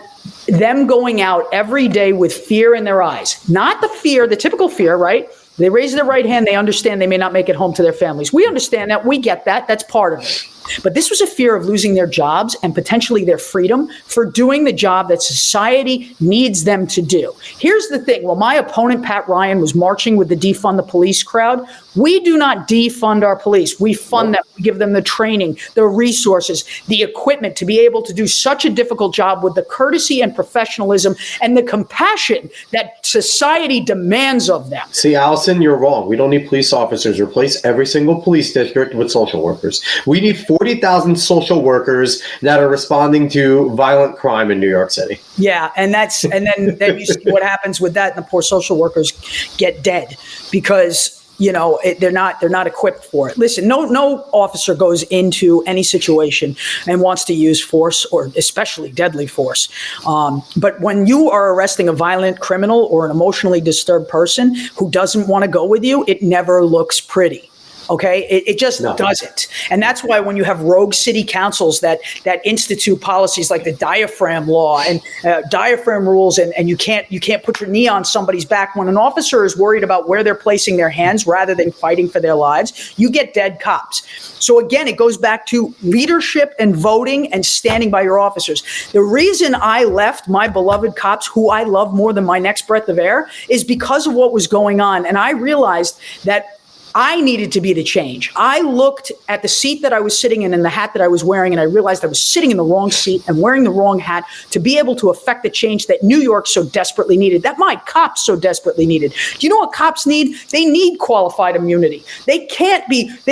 S3: them going out every day with fear in their eyes, not the typical fear, right? They raise their right hand. They understand they may not make it home to their families. We understand that. We get that. That's part of it. But this was a fear of losing their jobs and potentially their freedom for doing the job that society needs them to do. Here's the thing. While my opponent, Pat Ryan, was marching with the defund the police crowd, we do not defund our police. We fund them. We give them the training, the resources, the equipment to be able to do such a difficult job with the courtesy and professionalism and the compassion that society demands of them.
S1: See, Allison, you're wrong. We don't need police officers. Replace every single police district with social workers. We need 40,000 social workers that are responding to violent crime in New York City.
S3: Yeah, and then you see what happens with that, and the poor social workers get dead because they're not equipped for it. Listen, no officer goes into any situation and wants to use force or especially deadly force. But when you are arresting a violent criminal or an emotionally disturbed person who doesn't want to go with you, it never looks pretty. Okay, it just doesn't, and that's why when you have rogue city councils that institute policies like the diaphragm law and diaphragm rules, and you can't put your knee on somebody's back when an officer is worried about where they're placing their hands rather than fighting for their lives, you get dead cops. So again, it goes back to leadership and voting and standing by your officers. The reason I left my beloved cops, who I love more than my next breath of air, is because of what was going on, and I realized that I needed to be the change. I looked at the seat that I was sitting in and the hat that I was wearing, and I realized I was sitting in the wrong seat and wearing the wrong hat to be able to affect the change that New York so desperately needed, that my cops so desperately needed. Do you know what cops need? They need qualified immunity. They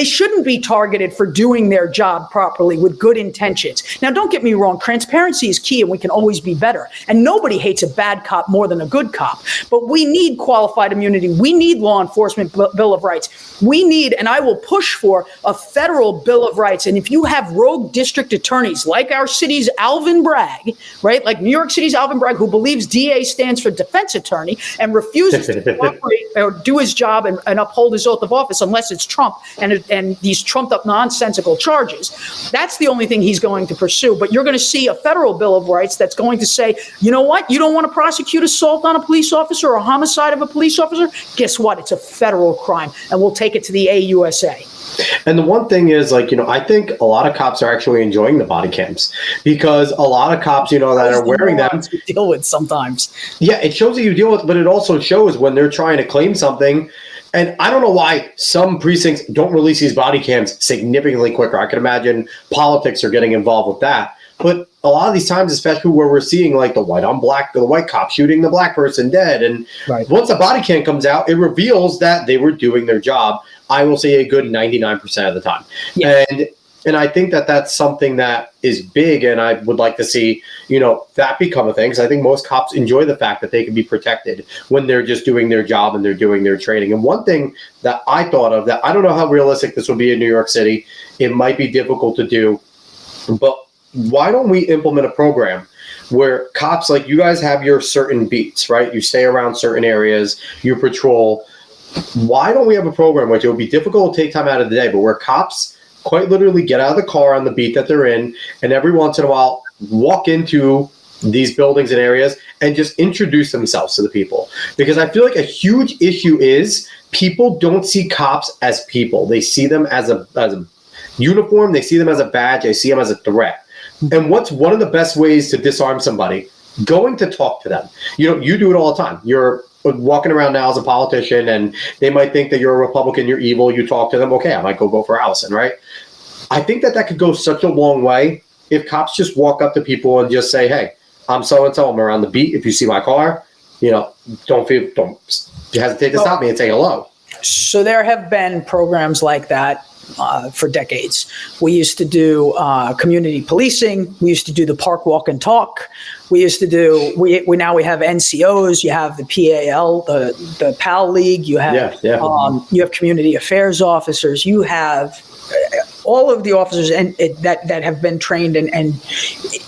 S3: shouldn't be targeted for doing their job properly with good intentions. Now, don't get me wrong. Transparency is key, and we can always be better. And nobody hates a bad cop more than a good cop. But we need qualified immunity. We need law enforcement Bill of Rights. We need, and I will push for, a federal Bill of Rights. And if you have rogue district attorneys like our city's Alvin Bragg, right, like New York City's Alvin Bragg, who believes DA stands for defense attorney and refuses to cooperate or do his job and uphold his oath of office unless it's Trump and these trumped up nonsensical charges, that's the only thing he's going to pursue. But you're going to see a federal Bill of Rights that's going to say, you know what, you don't want to prosecute assault on a police officer or homicide of a police officer? Guess what? It's a federal crime, and we'll take it to the AUSA.
S1: And the one thing is, like, I think a lot of cops are actually enjoying the body cams, because a lot of cops, that are wearing them,
S3: deal with sometimes.
S1: Yeah, it shows that you deal with, but it also shows when they're trying to claim something. And I don't know why some precincts don't release these body cams significantly quicker. I can imagine politics are getting involved with that. But a lot of these times, especially where we're seeing like the white on black, the white cop shooting the black person dead. And once a body cam comes out, it reveals that they were doing their job. I will say a good 99% of the time. Yeah. And I think that that's something that is big. And I would like to see, that become a thing. Because I think most cops enjoy the fact that they can be protected when they're just doing their job and they're doing their training. And one thing that I thought of, that I don't know how realistic this will be in New York City. It might be difficult to do, but why don't we implement a program where cops, like you guys have your certain beats, right? You stay around certain areas, you patrol. Why don't we have a program which it would be difficult to take time out of the day, but where cops quite literally get out of the car on the beat that they're in, and every once in a while walk into these buildings and areas and just introduce themselves to the people? Because I feel like a huge issue is people don't see cops as people. They see them as a uniform. They see them as a badge. They see them as a threat. And what's one of the best ways to disarm somebody? Going to talk to them. You do it all the time. You're walking around now as a politician, and they might think that you're a Republican, you're evil. You talk to them. Okay, I might go vote for Alison, right? I think that could go such a long way if cops just walk up to people and just say, hey, I'm so-and-so, I'm around the beat. If you see my car, don't hesitate to stop me and say hello.
S3: So there have been programs like that for decades. We used to do community policing. We used to do the park walk and talk. We used to do, we have NCOs. You have the PAL, the PAL League. You have, you have community affairs officers. You have all of the officers that have been trained. And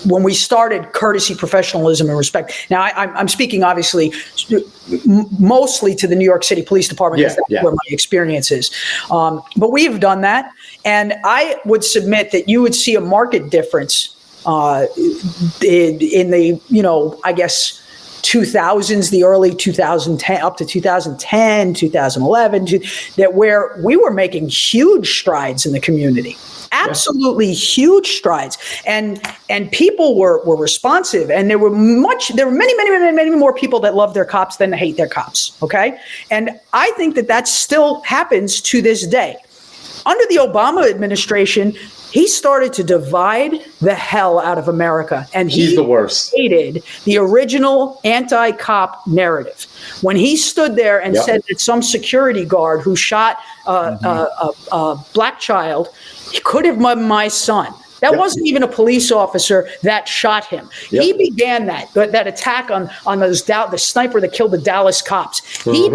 S3: when we started, courtesy, professionalism, and respect. Now, I'm speaking obviously mostly to the New York City Police Department, because that's where my experience is. But we have done that. And I would submit that you would see a market difference in the, I guess, 2000s, the early 2010, up to 2010, 2011, that where we were making huge strides in the community. Absolutely huge strides, and people were responsive, and there were many more people that love their cops than hate their cops. Okay, and I think that still happens to this day. Under the Obama administration, he started to divide the hell out of America, and
S1: he's the worst.
S3: Hated the original anti-cop narrative when he stood there and said that some security guard who shot a black child, he could have been my son. That wasn't even a police officer that shot him. He began that attack on the sniper that killed the Dallas cops. He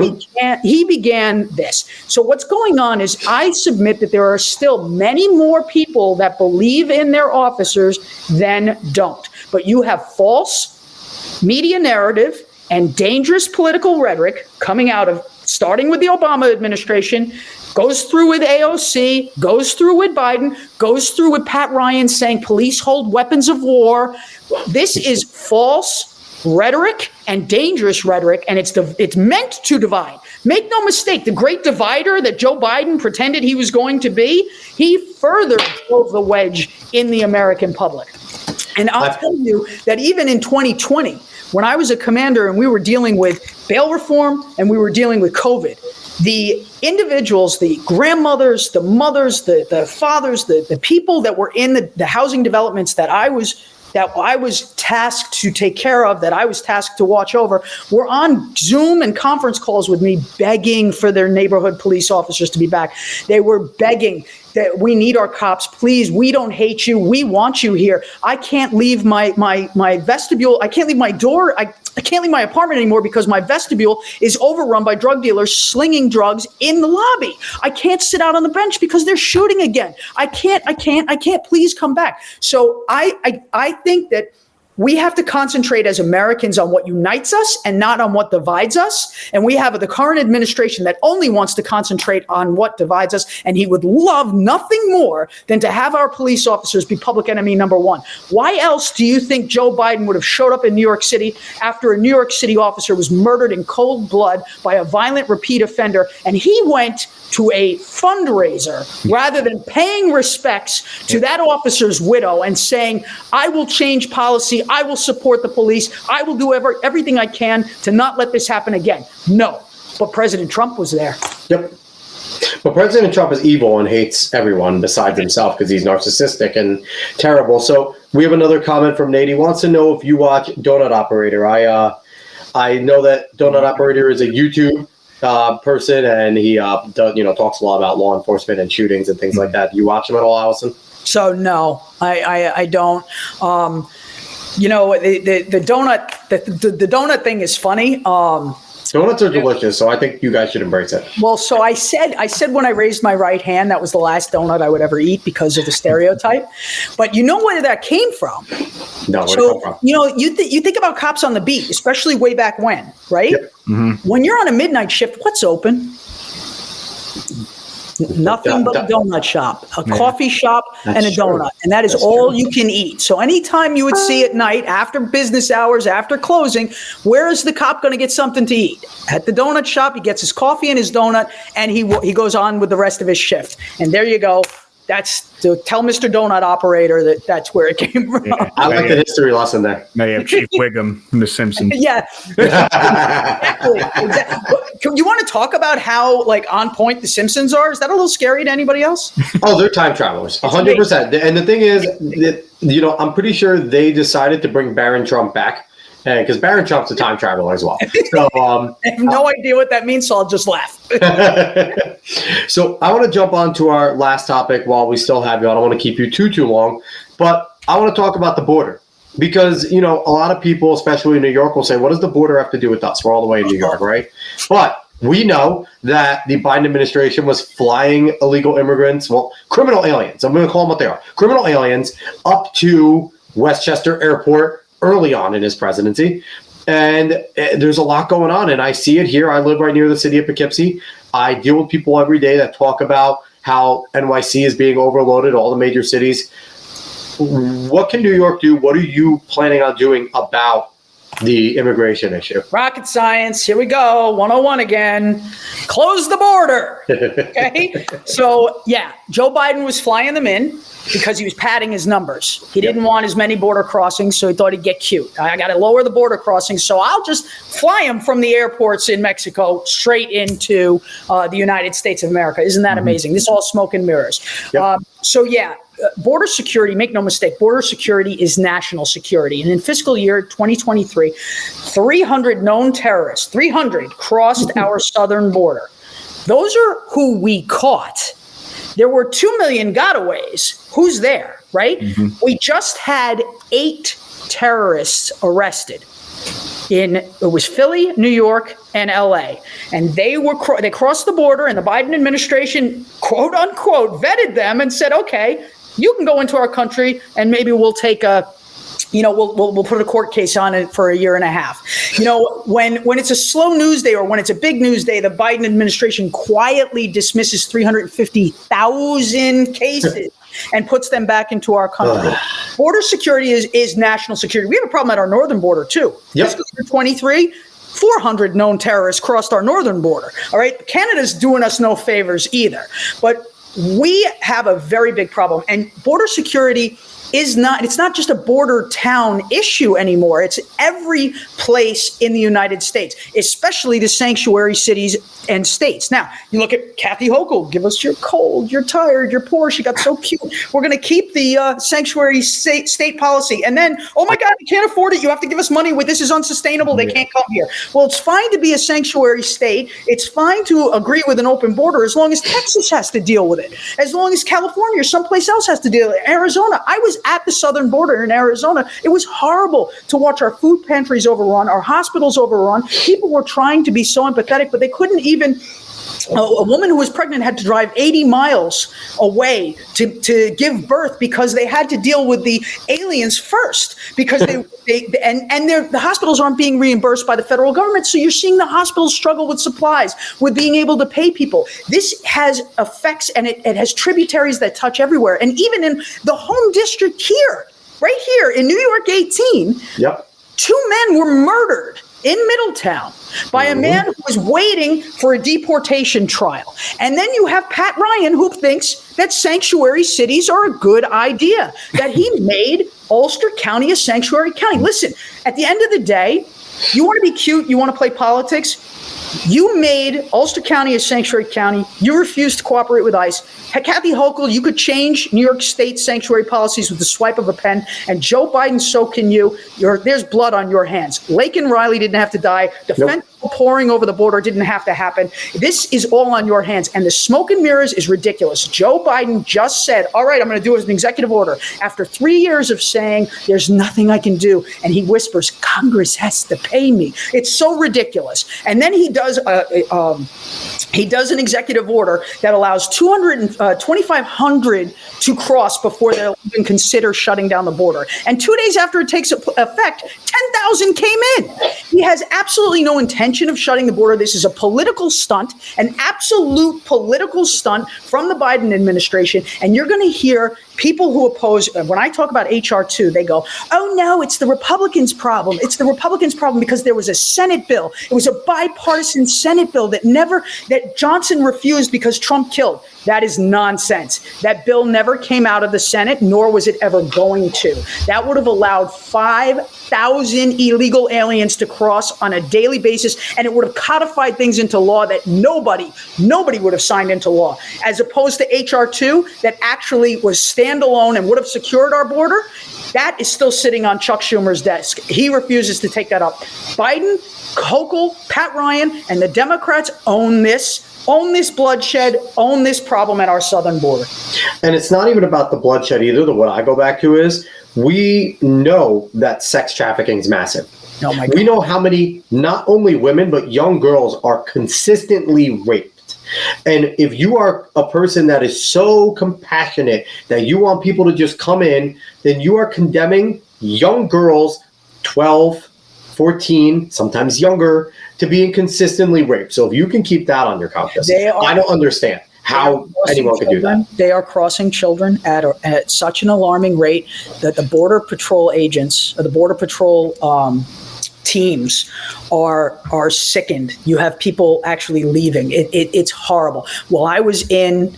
S3: began this. So what's going on is, I submit that there are still many more people that believe in their officers than don't. But you have false media narrative and dangerous political rhetoric coming out of starting with the Obama administration, goes through with AOC, goes through with Biden, goes through with Pat Ryan saying police hold weapons of war. This is false rhetoric and dangerous rhetoric, and it's meant to divide. Make no mistake, the great divider that Joe Biden pretended he was going to be, he further drove the wedge in the American public. And I'll tell you that even in 2020, when I was a commander and we were dealing with bail reform and we were dealing with COVID, the individuals, the grandmothers, the mothers, the fathers, the people that were in the housing developments that I was tasked to take care of, that I was tasked to watch over, were on Zoom and conference calls with me begging for their neighborhood police officers to be back. They were begging that we need our cops. Please, we don't hate you. We want you here. I can't leave my vestibule. I can't leave my door. I can't leave my apartment anymore because my vestibule is overrun by drug dealers slinging drugs in the lobby. I can't sit out on the bench because they're shooting again. I can't. Please come back. So I think that we have to concentrate as Americans on what unites us and not on what divides us. And we have the current administration that only wants to concentrate on what divides us. And he would love nothing more than to have our police officers be public enemy number one. Why else do you think Joe Biden would have showed up in New York City after a New York City officer was murdered in cold blood by a violent repeat offender? And he went to a fundraiser rather than paying respects to that officer's widow and saying, I will change policy. I will support the police. I will do everything I can to not let this happen again. No, but President Trump was there.
S1: Yep. But President Trump is evil and hates everyone besides himself because he's narcissistic and terrible. So we have another comment from Nate. He wants to know if you watch Donut Operator. I know that Donut Operator is a YouTube person, and he talks a lot about law enforcement and shootings and things like that. Do you watch him at all, Allison?
S3: So no, I don't. The donut thing is funny.
S1: Donuts are delicious, so I think you guys should embrace it.
S3: Well, so I said when I raised my right hand, that was the last donut I would ever eat because of the stereotype. But you know where that came from?
S1: No, where did it come from?
S3: You think about cops on the beat, especially way back when, right?
S1: Yep.
S2: Mm-hmm.
S3: When you're on a midnight shift, what's open? Nothing but a donut shop, a coffee shop, and a donut. And that is all you can eat. So anytime you would see at night, after business hours, after closing, where is the cop going to get something to eat? At the donut shop, he gets his coffee and his donut, and he goes on with the rest of his shift. And there you go. Tell Mr. Donut Operator that's where it came from.
S1: Yeah, I like the history lesson there.
S2: Now you have Chief Wiggum from The Simpsons.
S3: Yeah, exactly. You want to talk about how on point The Simpsons are? Is that a little scary to anybody else?
S1: Oh, they're time travelers, 100%. And the thing is, that, I'm pretty sure they decided to bring Barron Trump back. Because Barron Trump's a time traveler as well. So
S3: I have no idea what that means, so I'll just laugh.
S1: So I want to jump on to our last topic while we still have you. I don't want to keep you too long, but I want to talk about the border. Because, a lot of people, especially in New York, will say, what does the border have to do with us? We're all the way in New York, right? But we know that the Biden administration was flying illegal immigrants, criminal aliens. I'm going to call them what they are. Criminal aliens up to Westchester Airport early on in his presidency. And there's a lot going on. And I see it here. I live right near the city of Poughkeepsie. I deal with people every day that talk about how NYC is being overloaded, all the major cities. What can New York do? What are you planning on doing about the immigration issue?
S3: Rocket science. Here we go. 101 again. Close the border. Okay. So, Joe Biden was flying them in because he was padding his numbers. He didn't want as many border crossings, so he thought he'd get cute. I got to lower the border crossings, so I'll just fly them from the airports in Mexico straight into the United States of America. Isn't that amazing? This is all smoke and mirrors. Yep. Border security, make no mistake, border security is national security. And in fiscal year 2023, 300 known terrorists, 300 crossed our southern border. Those are who we caught. There were 2 million gotaways. Who's there, right? Mm-hmm. We just had 8 terrorists arrested. It was Philly, New York, and LA. And they crossed the border, and the Biden administration, quote unquote, vetted them and said, okay, you can go into our country and maybe we'll take a we'll put a court case on it for a year and a half. When it's a slow news day or when it's a big news day, the Biden administration quietly dismisses 350,000 cases and puts them back into our country. Border security is national security. We have a problem at our northern border too.
S1: Yep.
S3: Fiscal year 23, 400 known terrorists crossed our northern border. All right. Canada's doing us no favors either. But we have a very big problem. And border security it's not just a border town issue anymore. It's every place in the United States, especially the sanctuary cities and states. Now, you look at Kathy Hochul, give us your cold, you're tired, you're poor, she got so cute. We're going to keep the sanctuary state policy. And then, oh my God, we can't afford it. You have to give us money. This is unsustainable. They can't come here. Well, it's fine to be a sanctuary state. It's fine to agree with an open border as long as Texas has to deal with it, as long as California or someplace else has to deal with it. Arizona. I was at the southern border in Arizona. It was horrible to watch our food pantries overrun, our hospitals overrun. People were trying to be so empathetic, but they couldn't even. A woman who was pregnant had to drive 80 miles away to give birth because they had to deal with the aliens first because the hospitals aren't being reimbursed by the federal government. So you're seeing the hospitals struggle with supplies, with being able to pay people. This has effects and it has tributaries that touch everywhere. And even in the home district here, right here in New York 18,
S1: yep.
S3: 2 men were murdered in Middletown by a man who was waiting for a deportation trial. And then you have Pat Ryan, who thinks that sanctuary cities are a good idea, that he made Ulster County a sanctuary county. Listen, at the end of the day, you want to be cute, you want to play politics, you made Ulster County a sanctuary county. You refused to cooperate with ICE. Kathy Hochul, you could change New York State sanctuary policies with the swipe of a pen. And Joe Biden, so can you. There's blood on your hands. Laken Riley didn't have to die. The fentanyl pouring over the border didn't have to happen. This is all on your hands. And the smoke and mirrors is ridiculous. Joe Biden just said, all right, I'm going to do it as an executive order. After 3 years of saying, there's nothing I can do. And he whispers, Congress has to pay me. It's so ridiculous. And then he does an executive order that allows 2,500 to cross before they'll even consider shutting down the border. And 2 days after it takes effect, 10,000 came in. He has absolutely no intention of shutting the border. This is a political stunt, an absolute political stunt from the Biden administration. And you're going to hear people who oppose, when I talk about HR 2, they go, oh no, it's the Republicans' problem. It's the Republicans' problem because there was a Senate bill. It was a bipartisan Senate bill that Johnson refused because Trump killed. That is nonsense. That bill never came out of the Senate, nor was it ever going to. That would have allowed 5,000 illegal aliens to cross on a daily basis, and it would have codified things into law that nobody would have signed into law, as opposed to HR 2 that actually was standalone and would have secured our border. That is still sitting on Chuck Schumer's desk. He refuses to take that up. Biden, Hochul, Pat Ryan, and the Democrats own this bloodshed, own this problem at our southern border.
S1: And it's not even about the bloodshed either. What I go back to is we know that sex trafficking is massive.
S3: Oh my God.
S1: We know how many, not only women, but young girls are consistently raped. And if you are a person that is so compassionate that you want people to just come in, then you are condemning young girls, 12, 14, sometimes younger, to being consistently raped. So if you can keep that on your conscience, I don't understand how anyone could do that.
S3: They are crossing children at such an alarming rate that the Border Patrol agents, or the Border Patrol teams are sickened. You have people actually leaving. It's horrible. While I was in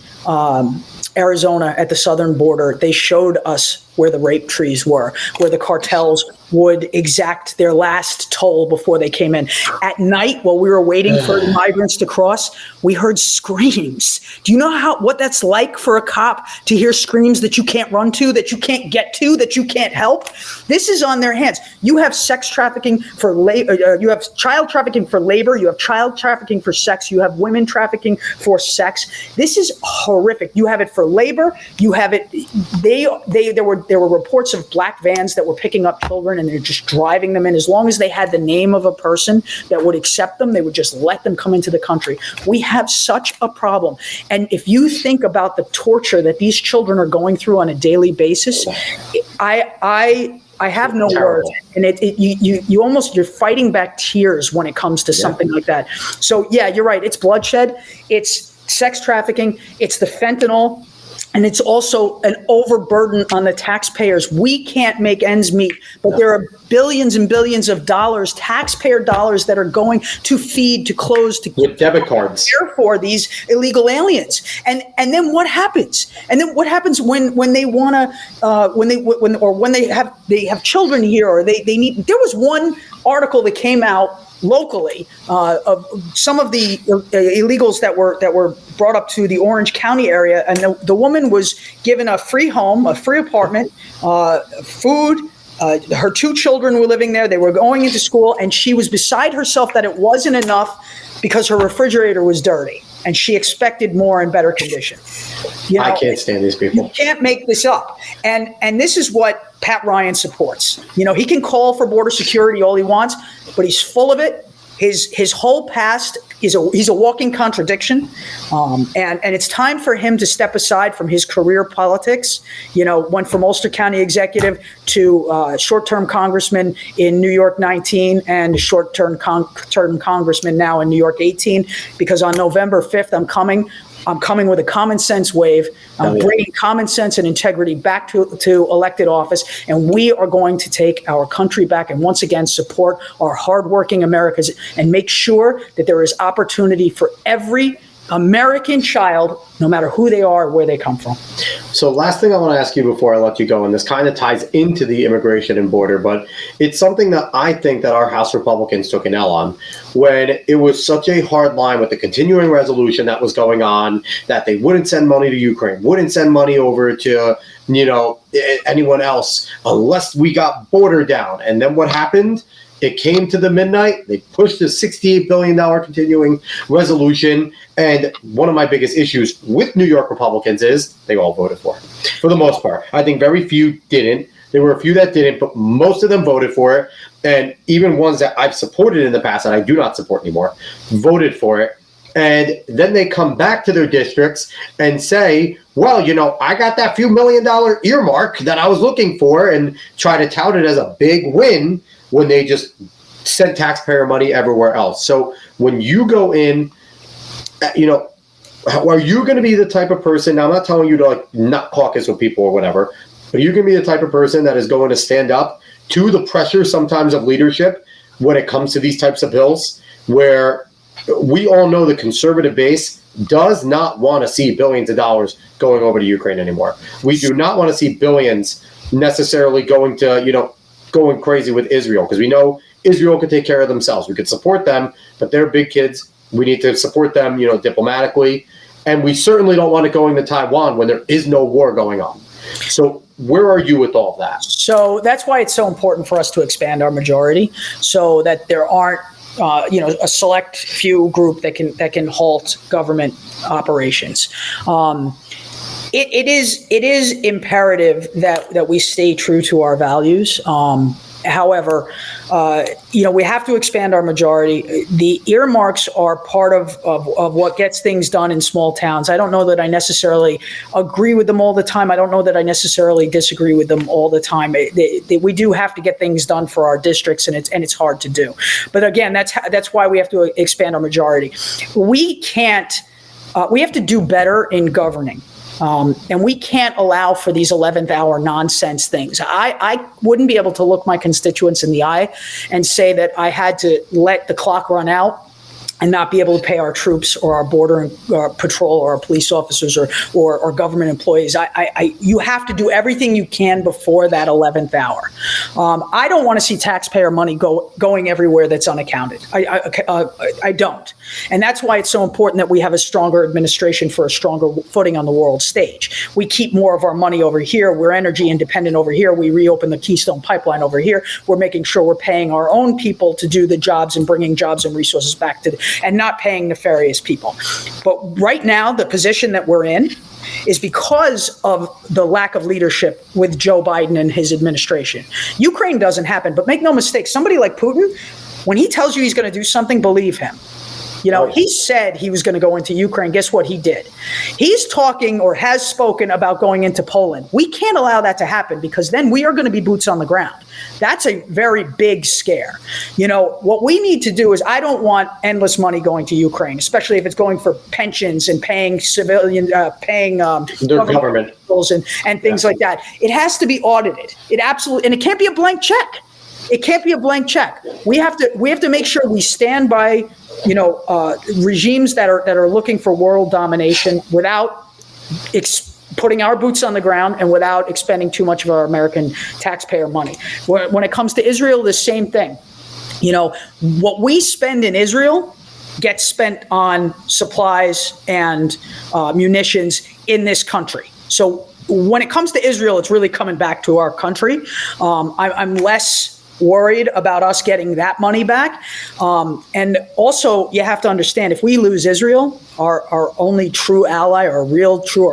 S3: Arizona at the southern border, they showed us where the rape trees were, where the cartels would exact their last toll before they came in. At night, while we were waiting for migrants to cross, we heard screams. Do you know what that's like for a cop to hear screams that you can't run to, that you can't get to, that you can't help? This is on their hands. You have sex trafficking for labor. You have child trafficking for labor. You have child trafficking for sex. You have women trafficking for sex. This is horrific. You have it for labor. You have it. There were reports of black vans that were picking up children children and they're just driving them in. As long as they had the name of a person that would accept them, they would just let them come into the country. We have such a problem. And if you think about the torture that these children are going through on a daily basis, I have no words, and you're fighting back tears when it comes to something like that. So yeah, you're right. It's bloodshed, it's sex trafficking, it's the fentanyl, and it's also an overburden on the taxpayers. We can't make ends meet, but there are billions and billions of dollars, taxpayer dollars, that are going to feed, to close, to
S1: with debit cards,
S3: care for these illegal aliens. And then what happens? And then what happens when they want to when they have children here, or they need? There was one article that came out locally of some of the illegals that were brought up to the Orange County area, and the woman was given a free home, a free apartment, food. Her 2 children were living there. They were going into school, and she was beside herself that it wasn't enough because her refrigerator was dirty, and she expected more and better condition.
S1: I can't stand these people.
S3: You can't make this up. And this is what Pat Ryan supports. He can call for border security all he wants, but he's full of it. His whole past he's a walking contradiction, and it's time for him to step aside from his career politics. Went from Ulster County executive to short-term congressman in New York 19 and short-term congressman now in New York 18. Because on November 5th, I'm coming with a common sense wave. I'm bringing common sense and integrity back to elected office, and we are going to take our country back and once again support our hardworking Americans and make sure that there is opportunity for every American child, no matter who they are or where they come from.
S1: So last thing I want to ask you before I let you go, and this kind of ties into the immigration and border, but it's something that I think that our House Republicans took an L on when it was such a hard line with the continuing resolution that was going on, that they wouldn't send money to Ukraine, wouldn't send money over to, anyone else unless we got border down. And then what happened? It came to the midnight. They pushed a $68 billion continuing resolution. And one of my biggest issues with New York Republicans is they all voted for it, for the most part. I think very few didn't. There were a few that didn't, but most of them voted for it. And even ones that I've supported in the past and I do not support anymore, voted for it. And then they come back to their districts and say, well, I got that few $1 million earmark that I was looking for, and try to tout it as a big win when they just send taxpayer money everywhere else. So when you go in, are you going to be the type of person, now I'm not telling you to not caucus with people or whatever, but you're going to be the type of person that is going to stand up to the pressure sometimes of leadership when it comes to these types of bills, where we all know the conservative base does not want to see billions of dollars going over to Ukraine anymore. We do not want to see billions necessarily going to, going crazy with Israel, because we know Israel could take care of themselves. We could support them, but they're big kids. We need to support them, diplomatically. And we certainly don't want it going to Taiwan when there is no war going on. So where are you with all of that?
S3: So that's why it's so important for us to expand our majority, so that there aren't a select few group that can halt government operations. It is imperative that we stay true to our values. However, we have to expand our majority. The earmarks are part of what gets things done in small towns. I don't know that I necessarily agree with them all the time. I don't know that I necessarily disagree with them all the time. We do have to get things done for our districts, and it's hard to do. But again, that's why we have to expand our majority. We have to do better in governing. And we can't allow for these 11th hour nonsense things. I wouldn't be able to look my constituents in the eye and say that I had to let the clock run out and not be able to pay our troops or our border patrol or our police officers or government employees. You have to do everything you can before that 11th hour. I don't want to see taxpayer money going everywhere that's unaccounted. I don't. And that's why it's so important that we have a stronger administration for a stronger footing on the world stage. We keep more of our money over here. We're energy independent over here. We reopen the Keystone Pipeline over here. We're making sure we're paying our own people to do the jobs and bringing jobs and resources back to and not paying nefarious people. But right now, the position that we're in is because of the lack of leadership with Joe Biden and his administration. Ukraine doesn't happen, but make no mistake, somebody like Putin, when he tells you he's going to do something, believe him. You know, he said he was going to go into Ukraine. Guess what he did? He's talking or has spoken about going into Poland. We can't allow that to happen because then we are going to be boots on the ground. That's a very big scare. You know, what we need to do is I don't want endless money going to Ukraine, especially if it's going for pensions and paying civilian, paying
S1: their government
S3: and things like that. It has to be audited. It absolutely, and it can't be a blank check. It can't be a blank check. We have to make sure we stand by, you know, regimes that are looking for world domination without putting our boots on the ground and without expending too much of our American taxpayer money. When it comes to Israel, the same thing. You know, what we spend in Israel gets spent on supplies and munitions in this country. So when it comes to Israel, it's really coming back to our country. I'm less worried about us getting that money back. And also, you have to understand, if we lose Israel, our only true ally, our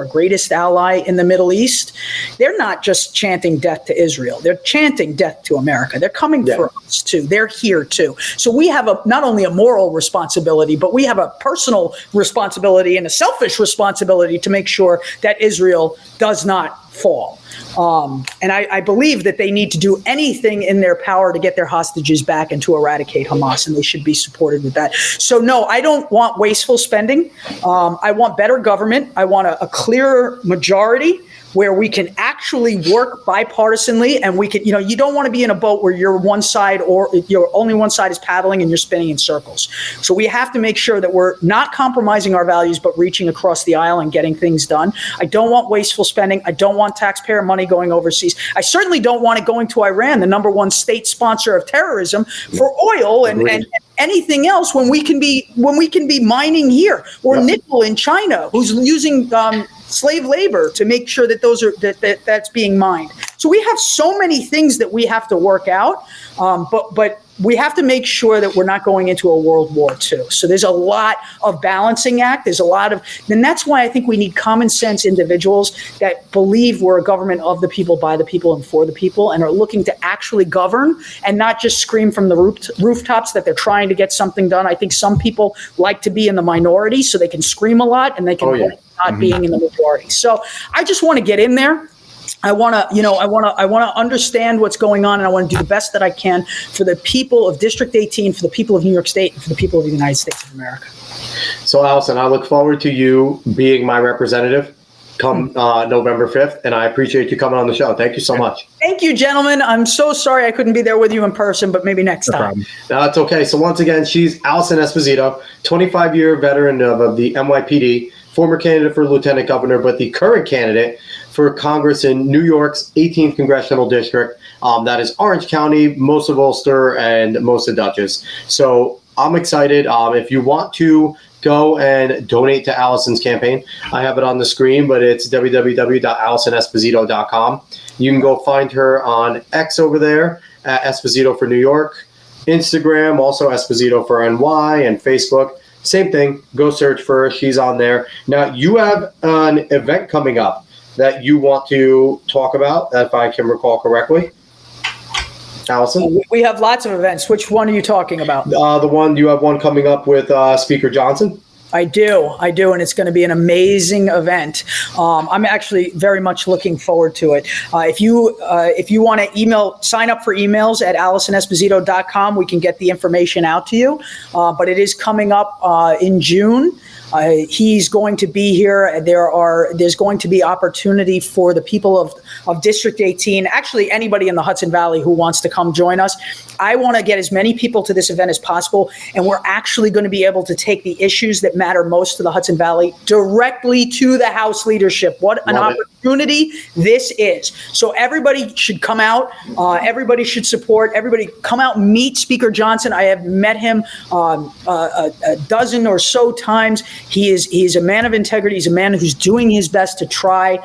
S3: greatest ally in the Middle East, they're not just chanting death to Israel. They're chanting death to America. They're coming for us too. They're here too. So we have not only a moral responsibility, but we have a personal responsibility and a selfish responsibility to make sure that Israel does not fall. And I believe that they need to do anything in their power to get their hostages back and to eradicate Hamas, and they should be supported with that. So no, I don't want wasteful spending. I want better government. I want a clearer majority where we can actually work bipartisanly, and we can, you know, you don't want to be in a boat where you're one side or your only one side is paddling and you're spinning in circles. So we have to make sure that we're not compromising our values, but reaching across the aisle and getting things done. I don't want wasteful spending. I don't want taxpayer money going overseas. I certainly don't want it going to Iran, the number one state sponsor of terrorism, for oil and anything else when we can be mining here, or nickel in China, who's using slave labor to make sure that that's being mined. So we have so many things that we have to work out, but we have to make sure that we're not going into a World War II. So there's a lot of balancing act. And that's why I think we need common sense individuals that believe we're a government of the people, by the people, and for the people, and are looking to actually govern and not just scream from the rooftops that they're trying to get something done. I think some people like to be in the minority so they can scream a lot and they can not being in the majority. So I just want to get in there. I want to understand what's going on, and I want to do the best that I can for the people of District 18, for the people of New York State, and for the people of the United States of America.
S1: So, Alison, I look forward to you being my representative come November 5th, and I appreciate you coming on the show. Thank you so much.
S3: Thank you, gentlemen. I'm so sorry I couldn't be there with you in person, but maybe next time.
S1: No, it's okay. So once again, she's Alison Esposito, 25-year veteran of the NYPD, former candidate for lieutenant governor, but the current candidate for Congress in New York's 18th Congressional District. That is Orange County, most of Ulster, and most of Dutchess. So I'm excited. If you want to go and donate to Alison's campaign, I have it on the screen, but it's www.alisonesposito.com. You can go find her on X over there at Esposito for New York, Instagram, also Esposito for NY, and Facebook. Same thing. Go search for her. She's on there. Now, you have an event coming up that you want to talk about, if I can recall correctly. Alison?
S3: We have lots of events. Which one are you talking about?
S1: You have one coming up with Speaker Johnson?
S3: I do, and it's going to be an amazing event. I'm actually very much looking forward to it. If you want to sign up for emails at AlisonEsposito.com. We can get the information out to you. But it is coming up in June. He's going to be here. There's going to be opportunity for the people of District 18, actually anybody in the Hudson Valley who wants to come join us. I want to get as many people to this event as possible, and we're actually going to be able to take the issues that matter most to the Hudson Valley directly to the House leadership. What an opportunity opportunity this is. So everybody should come out. Everybody should support. Everybody come out and meet Speaker Johnson. I have met him a dozen or so times. He's a man of integrity. He's a man who's doing his best to try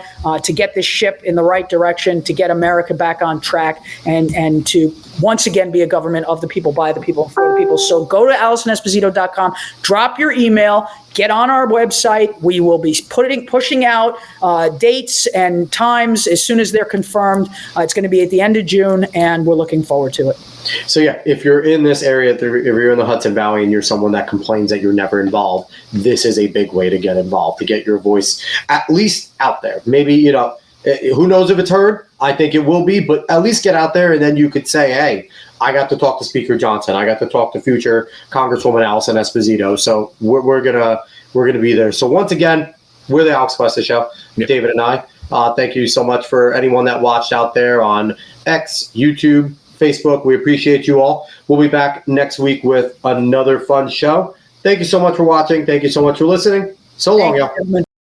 S3: to get this ship in the right direction, to get America back on track, and to once again be a government of the people, by the people, for the people. So go to AlisonEsposito.com, drop your email, get on our website. We will be pushing out dates and times as soon as they're confirmed. It's going to be at the end of June, and we're looking forward to it.
S1: So yeah, if you're in this area, if you're in the Hudson Valley and you're someone that complains that you're never involved, this is a big way to get involved, to get your voice at least out there. Maybe, who knows if it's heard? I think it will be, but at least get out there, and then you could say, hey, I got to talk to Speaker Johnson. I got to talk to future Congresswoman Alison Esposito. So we're gonna be there. So once again, we're the Alex Cuesta Show,
S2: Yep.
S1: David and I. Thank you so much for anyone that watched out there on X, YouTube, Facebook. We appreciate you all. We'll be back next week with another fun show. Thank you so much for watching. Thank you so much for listening. So long, y'all.